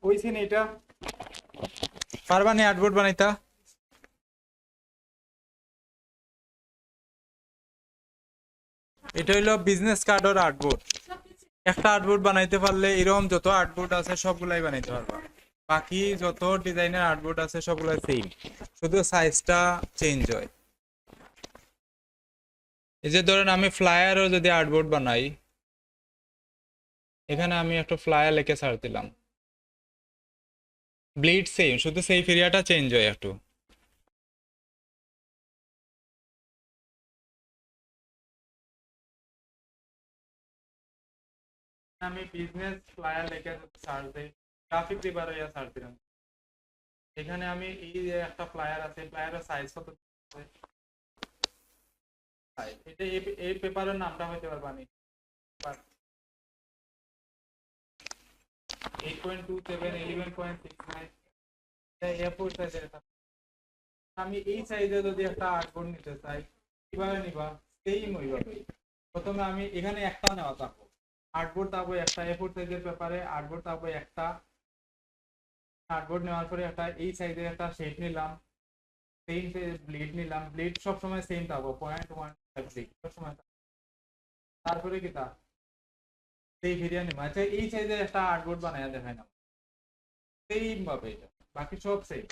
ওইছেন এটা পারবানি আর্টবোর্ড বানাইতা? এটা হইলো বিজনেস কার্ড আর আর্টবোর্ড। একটা আর্টবোর্ড বানাইতে পারলে এরকম যত আর্টবোর্ড আছে সবগুলাই বানাইতে পারবা। বাকি যত ডিজাইনের আর্টবোর্ড আছে সবগুলাই সেম, শুধু সাইজটা চেঞ্জ হয়। এই যে ধরেন আমি ফ্লায়ারও যদি আর্টবোর্ড বানাই, এখানে আমি একটা ফ্লায়ার লিখে ছাড় দিলাম, ব্লিড সেম, শুধু সেই এরিয়াটা চেঞ্জ হয় একটু। আমি বিজনেস ফ্লায়ার লিখে সার্চ দিই, গ্রাফিক ডিজাইনার ইয়া সার্চ দিলাম, এখানে আমি এই যে একটা ফ্লায়ার আছে, ফ্লায়ারের সাইজ কত, এটা এই পেপারের নামটা হইতে পারবা আমি 8.27 11.69 A4 সাইজের। আমি এই সাইজে যদি একটা আর্টবোর্ড নিতে চাই কিভাবে নিবা? সেম ওইভাবে প্রথমে আমি এখানে একটা নেওয়া থাকবো আর্টবোর্ড, তারপর একটা A4 সাইজের পেপারে আর্টবোর্ড, তারপর একটা আর্টবোর্ড নেওয়ার পরে একটা এই সাইজের একটা শেপ নিলাম, সেম ব্লেড নিলাম, ব্লেড সবসময় সেম থাকবো 0.1 সবসময়। তারপরে কি তা সেই ভিডিও নিবা। আচ্ছা এই সাইজের একটা আর্টবোর্ড বানায় দেখায় না, সেম ভাবে এটা, বাকি সব সেম,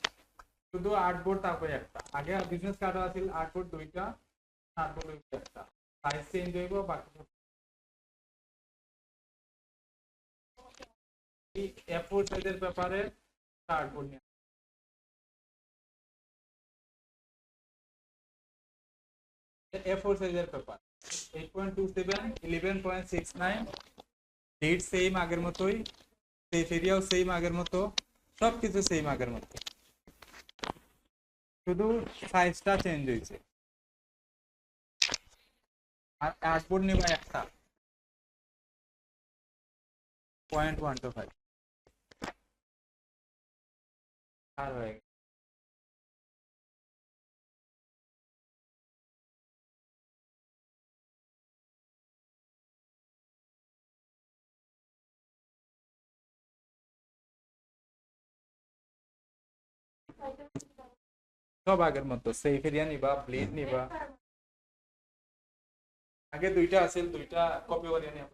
শুধু আর্টবোর্ড তারপরে একটা। আগে বিজনেস কার্ড আছিল আর্টবোর্ড দুইটা, আর্টবোর্ড একটা, সাইজ চেঞ্জ হইব, বাকি সব এই A4 সাইজের পেপারে আর্টবোর্ড নিয়ে A4 সাইজের পেপার 8.27 11.69 ডেট সেম আগের মতোই, সেই এরিয়াও সেম আগের মতো, সবকিছু সেম আগের মতো। শুধু সাইজটা চেঞ্জ হয়েছে। আর আউটপুট নিবা একটা 0.125 আর হয়ে গেছে। সব আগের মতো সেইফেরিয়া নিবা, ব্লিড নিবা। আগে দুইটা আছিল, দুইটা কপি করে নিয়া।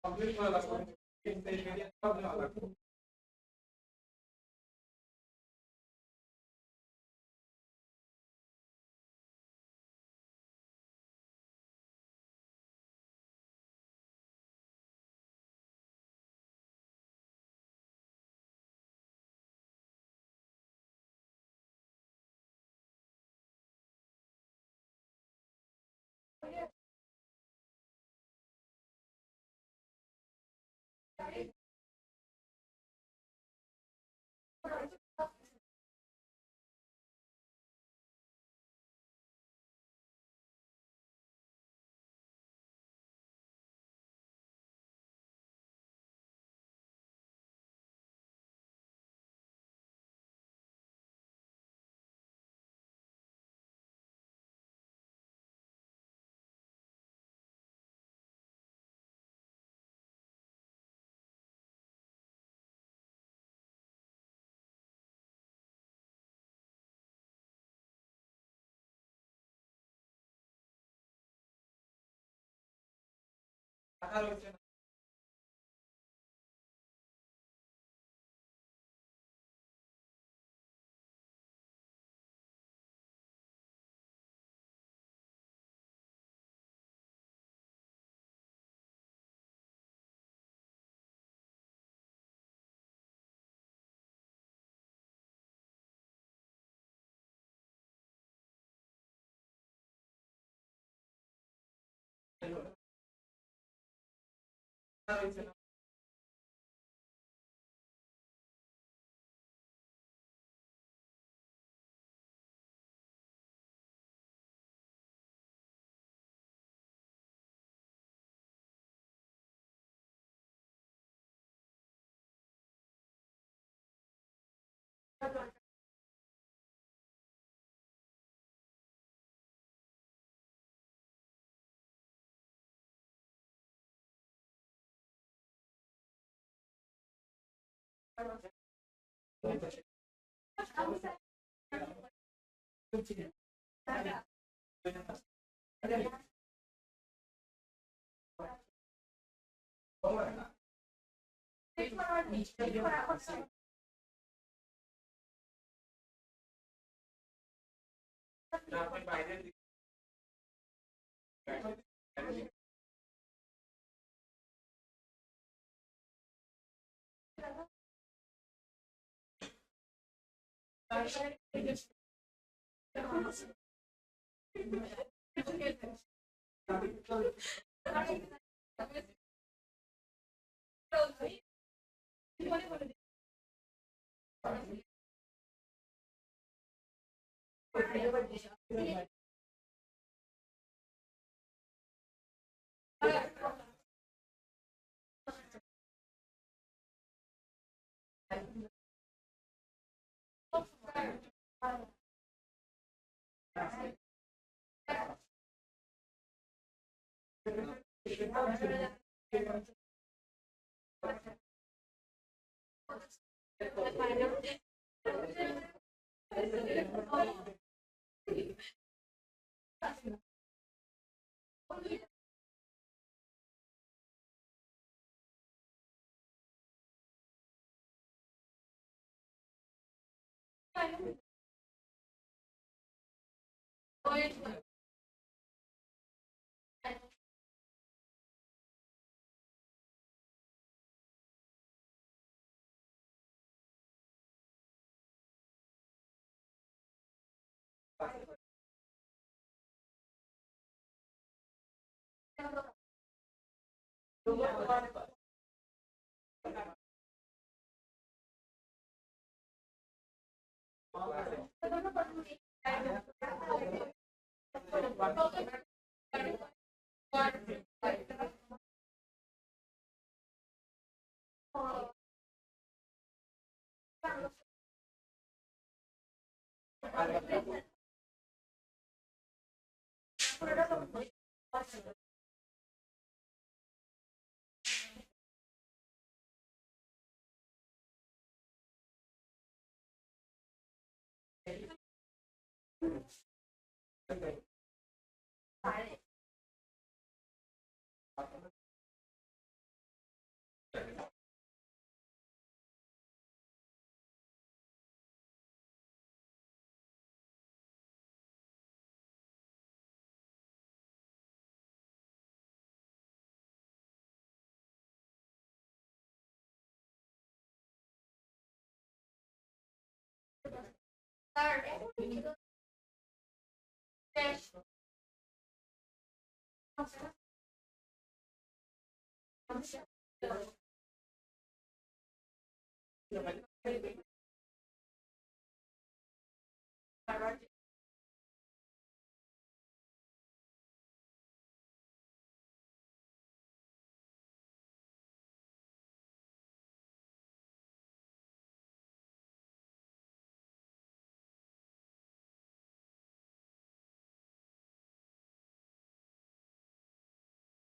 কমপ্লিট করা লাগবে।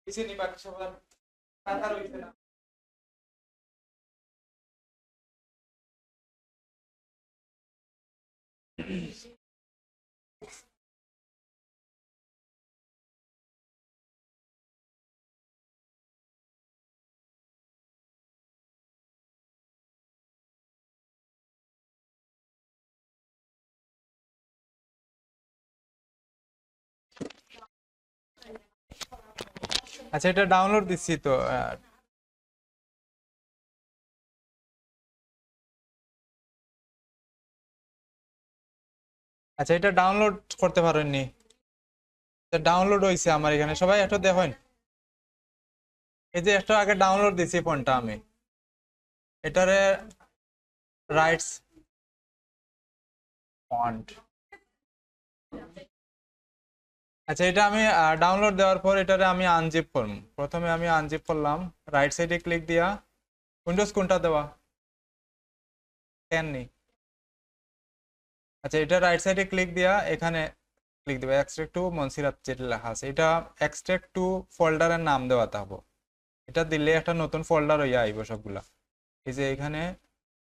Isi ni bak sobat, tatar wis আচ্ছা এটা ডাউনলোড দিচ্ছি তো আচ্ছা এটা ডাউনলোড করতে পারেননি? ডাউনলোড হয়েছে আমার এখানে, সবাই একটু দেখেন। এই যে একটু আগে ডাউনলোড দিছি ফোনটা আমি, এটারে রাইটস ফন্ট। আচ্ছা এটা আমি ডাউনলোড দেওয়ার পর এটারে আমি আনজিপ করব। প্রথমে আমি আনজিপ করলাম, রাইট সাইডে ক্লিক দিয়া, উইন্ডোজ কোনটা দেওয়া, 10 নেই। আচ্ছা এটা রাইট সাইডে ক্লিক দিয়া এখানে ক্লিক দিবা, এক্সট্রাক্ট টু মনসিরাত যেটা লেখা আছে, এটা এক্সট্রাক্ট টু ফোল্ডারের নাম দেওয়া থাকবো। এটা দিলে একটা নতুন ফোল্ডার হইয়া আইব সবগুলা। এই যে এখানে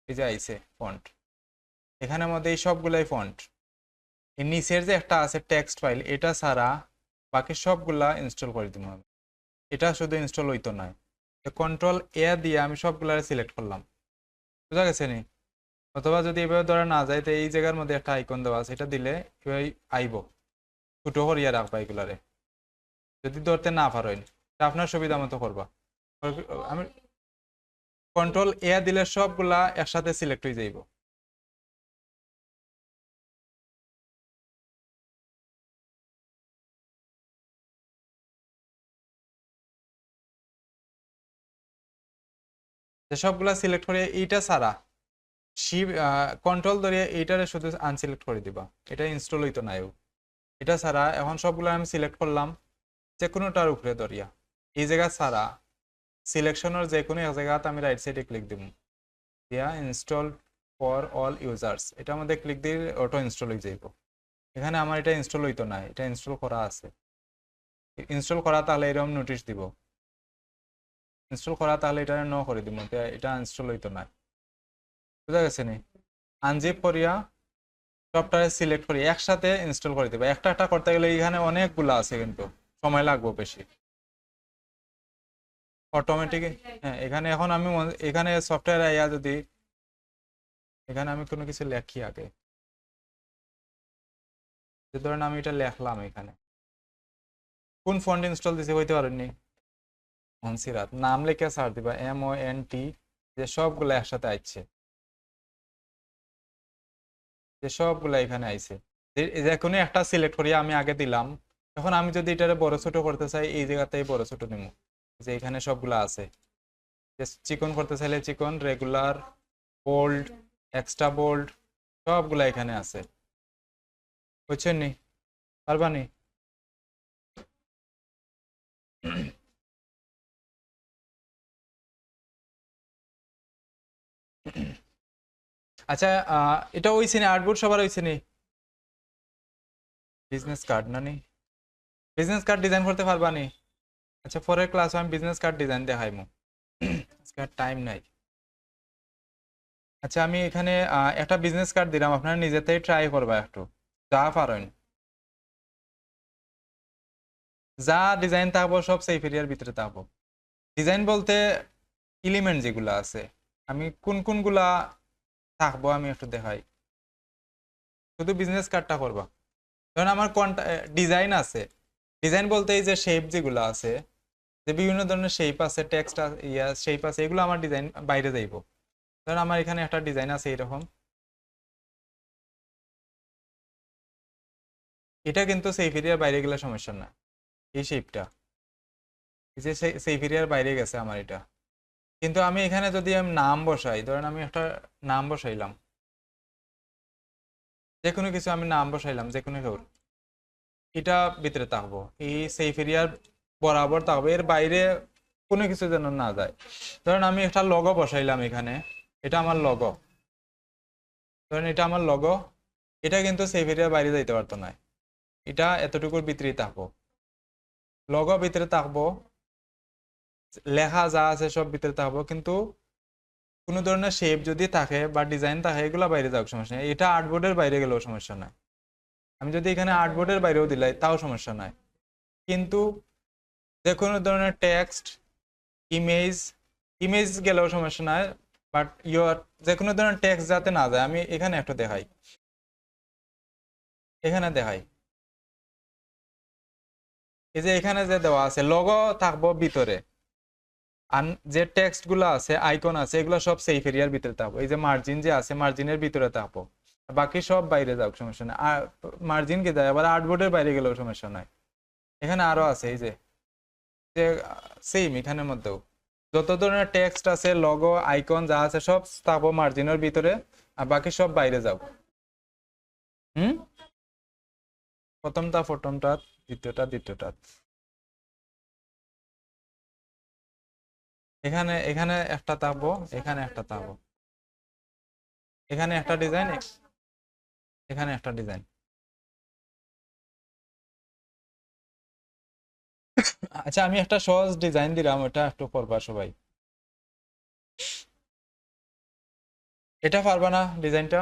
এই যে আইছে ফন্ট, এখানের মধ্যে এই সবগুলাই ফন্ট। এর নিচের যে একটা আছে টেক্সট ফাইল, এটা ছাড়া বাকি সবগুলা ইনস্টল করে দিব আমি। এটা শুধু ইনস্টল হইতো না, কন্ট্রোল এ দিয়ে আমি সবগুলা সিলেক্ট করলাম, বুঝা গেছে নি? অথবা যদি এভাবে ধরা না যায়, তো এই জায়গার মধ্যে একটা আইকন দেওয়া আছে, এটা দিলে এভাবে আইব, ছোটো করিয়া রাখবা এগুলারে। যদি ধরতে না পারেন আপনার সুবিধা মতো করবা। আমি কন্ট্রোল এ দিলে সবগুলা একসাথে সিলেক্ট হয়ে যাইব। সবগুলা সিলেক্ট করে এইটা ছাড়া কন্ট্রোল ধরে এইটারে শুধু আনসিলেক্ট করে দিবা, এটা ইনস্টল হইতো না। এটা ছাড়া এখন সবগুলো আমি সিলেক্ট করলাম, যে কোনোটার উপরে ধরিয়া এই জায়গা ছাড়া সিলেকশনের যে কোনো এক জায়গাতে আমি রাইট সাইডে ক্লিক দিব, দিয়া ইনস্টল ফর অল ইউজার্স, এটার মধ্যে ক্লিক দিয়ে অটো ইনস্টল হয়ে যাইব। এখানে আমার এটা ইনস্টল হইতো না, এটা ইনস্টল করা আছে। ইনস্টল করা তাহলে এরকম নোটিশ দিব, ইনস্টল করা তাহলে এটা ন করে দিব, এটা ইনস্টল হইতো না। বুঝা গেছে নি? আনজিপ করিয়া সবটারে সিলেক্ট করি একসাথে ইনস্টল করে দিবা। একটা একটা করতে গেলে এখানে অনেকগুলো আছে, কিন্তু সময় লাগবে বেশি। অটোমেটিক, হ্যাঁ এখানে এখন আমি এখানে সফটওয়্যার আইয়া যদি এখানে আমি কোনো কিছু লেখি আগে, যে ধরেন আমি এটা লেখলাম, এখানে কোন ফন্ট ইনস্টল দিতে হইতে পারেননি, মনসিরাত নাম লিখে সার্চ দিবা, MONT, যে সবগুলো একসাথে আইছে, যে সবগুলো এখানে আইছে। যে কোনো একটা সিলেক্ট করি আমি আগে দিলাম। এখন আমি যদি এটারে বড় ছোট করতে চাই, এই জায়গাতেই বড় ছোট নিব, যে এখানে সবগুলো আছে। চিকন করতে চাইলে চিকন, রেগুলার, বোল্ড, এক্সট্রা বোল্ড, সবগুলা এখানে আছে, বুঝছেন নি? পারবানি? আচ্ছা এটা হইছে নি, আর্টবোর্ড সবার হইছে নি? বিজনেস কার্ড না নি? বিজনেস কার্ড ডিজাইন করতে পারবানি? আচ্ছা পরের ক্লাস আমি বিজনেস কার্ড ডিজাইন দেখাইমু, আজকে আর টাইম নাই। আচ্ছা আমি এখানে একটা বিজনেস কার্ড দিলাম, আপনারা নিজেতেই ট্রাই করবা একটু, যা পারেন। যা ডিজাইন থাকবো সব সেফ এরিয়ার ভিতরে থাকবো। ডিজাইন বলতে এলিমেন্ট যেগুলো আছে, আমি কোন কোনগুলা থাকবো আমি একটু দেখাই। শুধু বিজনেস কার্ডটা করবা, ধরেন আমার কোনটা ডিজাইন আছে। ডিজাইন বলতে এই যে শেপ যেগুলো আছে, যে বিভিন্ন ধরনের শেপ আছে, টেক্সট ইয়া শেপ আছে, এগুলো আমার ডিজাইন বাইরে যাইব। ধরেন আমার এখানে একটা ডিজাইন আছে এরকম, এটা কিন্তু সেফ এরিয়ার বাইরে গেলে সমস্যা না। এই শেপটা এই যে সেফ এরিয়ার বাইরে গেছে আমার এটা, কিন্তু আমি এখানে যদি আমি নাম বসাই, ধরেন আমি একটা নাম বসাইলাম, যে কোনো কিছু আমি নাম বসাইলাম, যে কোনো কেউ, এটা ভিতরে থাকবো, এই সেফ এরিয়ার বরাবর থাকবো, এর বাইরে কোনো কিছু যেন না যায়। ধরেন আমি একটা লগো বসাইলাম এখানে, এটা আমার লগো, ধরেন এটা আমার লগো, এটা কিন্তু সেফ এরিয়ার বাইরে যাইতে পারতো না, এটা এতটুকুর ভিতরেই থাকবো, লগো ভিতরে থাকবো, লেখা যা আছে সব ভিতরে থাকবো, কিন্তু কোনো ধরনের শেপ যদি থাকে বা ডিজাইন থাকে এগুলো বাইরে যাওয়ার সমস্যা নেই, এটা আর্টবোর্ডের বাইরে গেলেও সমস্যা নাই। আমি যদি এখানে আর্টবোর্ডের বাইরেও দিলাই তাও সমস্যা নাই, কিন্তু যে কোনো ধরনের টেক্সট, ইমেজ, ইমেজ গেলেও সমস্যা নাই, বাট ইয়োর যে কোনো ধরনের টেক্সট যাতে না যায়। আমি এখানে একটু দেখাই, এখানে দেখাই, এই যে এখানে যে দেওয়া আছে লোগো থাকবো ভিতরে, আর যে টেক্সট গুলো আছে আইকন আছে এগুলো সব সেফ এরিয়ার ভিতরে থাকবো। এই যে মার্জিন যে আছে মার্জিনের ভিতরে থাকবো, বাকি সব বাইরে যাও সমস্যা নাই। আর মার্জিন কে যায় আবার আর্টবোর্ডের বাইরে গেলেও সমস্যা নাই। এখানে আরো আছে এই যে সেম এখানের মধ্যেও যত ধরনের টেক্সট আছে লোগো আইকন যা আছে সব থাকবো মার্জিনের ভিতরে, আর বাকি সব বাইরে যাও। হুম, প্রথমটা দ্বিতীয়টা। এখানে এখানে একটা থাকবো, এখানে একটা থাকবো, এখানে একটা ডিজাইন, এখানে একটা ডিজাইন। আচ্ছা আমি একটা সহজ ডিজাইন দিলাম, ওটা একটু করবা সবাই। এটা পারবা না ডিজাইনটা?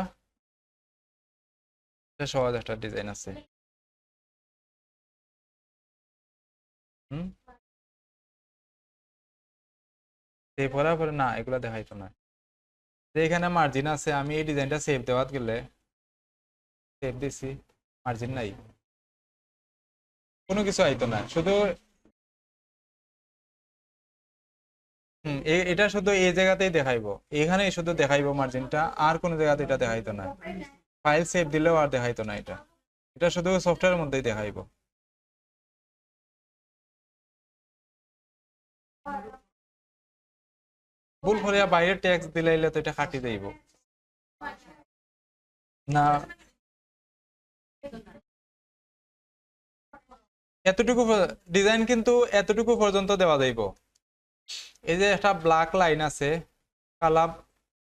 এটা সহজ একটা ডিজাইন আছে। হুম, সেভ করার পরে না এগুলা দেখাইতো না। যে এখানে মার্জিন আছে, আমি এই ডিজাইনটা সেভ দেওয়াত গেলে সেভ দিছি, মার্জিন নাই, কোনো কিছু আইতো না, শুধু এটা শুধু এই জায়গাতেই দেখাইবো, এখানেই শুধু দেখাইবো মার্জিনটা, আর কোনো জায়গাতে এটা দেখাইতো না। ফাইল সেভ দিলেও আর দেখাইতো না এটা, এটা শুধু সফটওয়্যারের মধ্যেই দেখাইবো। ভুল করে বাইরে ট্যাক্স দিলাইলে তো এটা কাটি দেইব না। এতটুকু ডিজাইন কিন্তু এতটুকু পর্যন্ত দেওয়া যাইব। এই যে একটা ব্ল্যাক লাইন আছে, কালা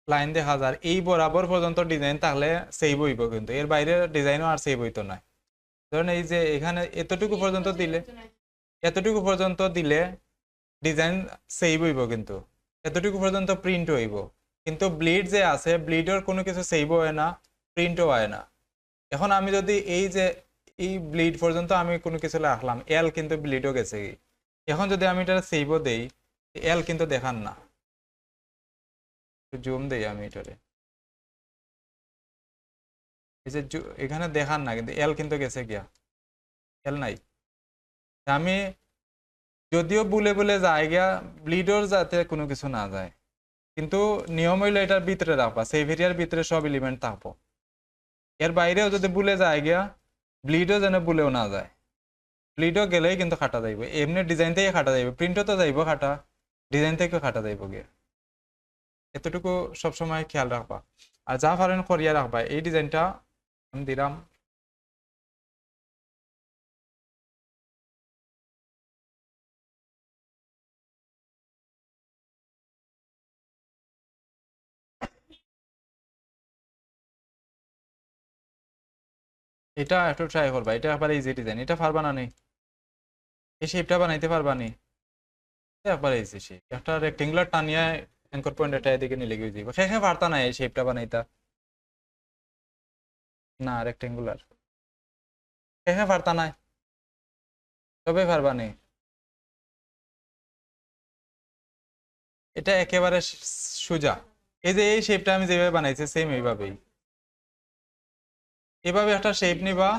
লাইন দেখা যায়, এই বরাবর পর্যন্ত ডিজাইন তাহলে সেভ হইব, কিন্তু এর বাইরে ডিজাইনও আর সেভ হইতো না। ধরেন এই যে এখানে এতটুকু পর্যন্ত দিলে ডিজাইন সেভ হইব, কিন্তু এতটুকু পর্যন্ত প্রিন্ট হইব। কিন্তু ব্লিড যে আছে ব্লিডের কোনো কিছু সেভ হয় না, প্রিন্টও হয় না। এখন আমি যদি এই যে এই ব্লিড পর্যন্ত আমি কোনো কিছু রাখলাম, এল কিন্তু ব্লিডও গেছে, এখন যদি আমি এটা সেভও দেই, এল কিন্তু দেখান না। জুম দেই আমি এটারে, এই যে এখানে দেখান না, কিন্তু এল কিন্তু গেছে গিয়া, এল নাই। আমি যদিও বলে বলে যায় গিয়া ব্লিডর যাতে কোনো কিছু না যায়, কিন্তু নিয়ম হইলো এটার ভিতরে রাখবা, সেই এরিয়ার ভিতরে সব এলিমেন্ট থাকবো। এর বাইরেও যদি ভুলে যায় গিয়া ব্লিডও যেন ভুলেও না যায়, ব্লিডও গেলেই কিন্তু খাটা যাইব, এমনি ডিজাইন থেকে খাটা যাইব, প্রিন্টও তো যাইব খাটা, ডিজাইন থেকেও খাটা যাইব গিয়ে। এতটুকু সবসময় খেয়াল রাখবা, আর যা পারেন করিয়া রাখবা। এই ডিজাইনটা আমি দিলাম, এটা একটু ট্রাই করবা, এটা একবার ইজি ডিজাইন, এটা পারবা না নি? এই শেপটা বানাইতে পারবা নি? একবার ইজি শেপ, একটা রেক্টেঙ্গুলার টানিয়া অ্যাঙ্কর পয়েন্ট এটা এদিকে নিলে গিয়ে যাইব, খেয়ে পারতা না এই শেপটা বানাইতা? না রেক্টেঙ্গুলার খেয়ে পারতা না, তবে পারবা নি। এটা একেবারে সোজা, এই যে এই শেপটা আমি যেভাবে বানাইছি সেম এইভাবেই, এভাবে একটা শেপ নিবা,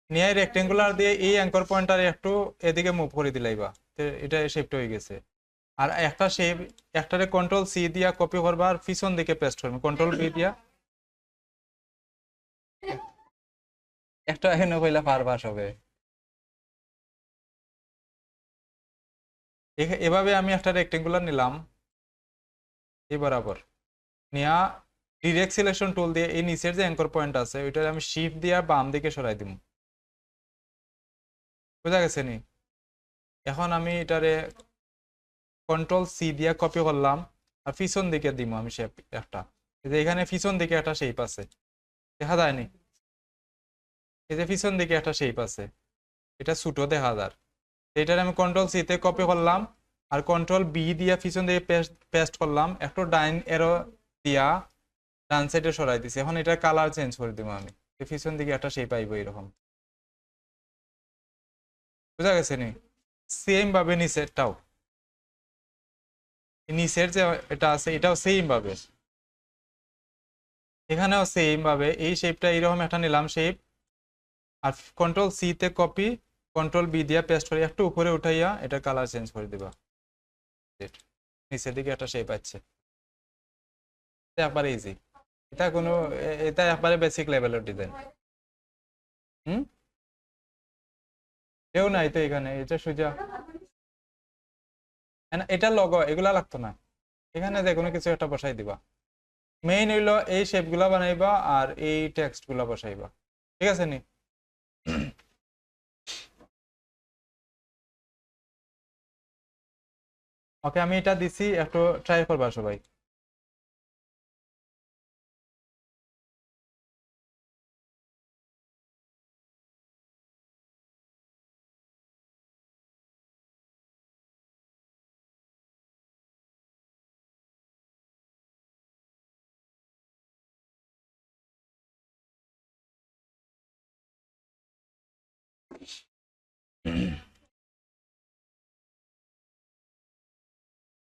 নিয়ে রেক্টেঙ্গুলার দিয়ে এই অ্যাঙ্কর পয়েন্টার একটু এদিকে মুভ করে দিলাইবা, তো এটা শেপটা হয়ে গেছে। আর একটা শেপ একটারে কন্ট্রোল সি দিয়া কপি করবা, আর পিছন দিকে পেস্ট করবে কন্ট্রোল বি দিয়া, একটা এখানে কইলা পারবা সবে। এভাবে আমি একটা রেক্টেঙ্গুলার নিলাম এই বরাবর, নিয়া ডিরেক্ট সিলেকশন টুল দিয়ে এই নিচের যে অ্যাঙ্কর পয়েন্ট আছে ওইটা আমি শিফট দিয়া বাম দিকে সরাই দিব, বুঝা গেছে নি? এখন আমি এটারে কন্ট্রোল সি দিয়া কপি করলাম, আর পিছন দিকে দিব আমি শেপ একটা, এই যে এখানে পিছন দিকে একটা শেপ আছে, দেখা যায়নি? এই যে পিছন দিকে একটা শেপ আছে, এটা ছোটো দেখা যায়, এটার আমি কন্ট্রোল সি তে কপি করলাম, আর কন্ট্রোল বি দিয়া পিছন দিয়ে পেস্ট করলাম, একটু ডাইন এরো দিয়া ডান সাইডে সরাই দিছি। এখন এটার কালার চেঞ্জ করে দিব আমি, পিছন দিকে একটা শেপ আইব এরকম, বুঝা গেছে নি? সেম ভাবে নিচেরটাও, নিচের যে এটা আছে এটাও সেম ভাবে, এখানেও সেম ভাবে এই শেপটা এরকম একটা নিলাম শেপ, আর কন্ট্রোল সি তে কপি, কন্ট্রোল বি দিয়া পেস্ট করে একটু উপরে উঠাইয়া এটা কালার চেঞ্জ করে দিবা, নিচের দিকে একটা শেপ আছে। এটা একবারে ইজি, এটা কোনো এটা একবারে বেসিক লেভেলের ডিজাইন। হুম, কেউ নাই তো এখানে, এটা সোজা এটা লগো এগুলা লাগতো না, এখানে যে কোনো কিছু একটা বসাই দিবা। মেইন হইলো এই শেপ গুলা বানাইবা আর এই টেক্সট গুলা বসাইবা, ঠিক আছে নি? ওকে, আমি এটা দিছি, একটু ট্রাই করবা সবাই।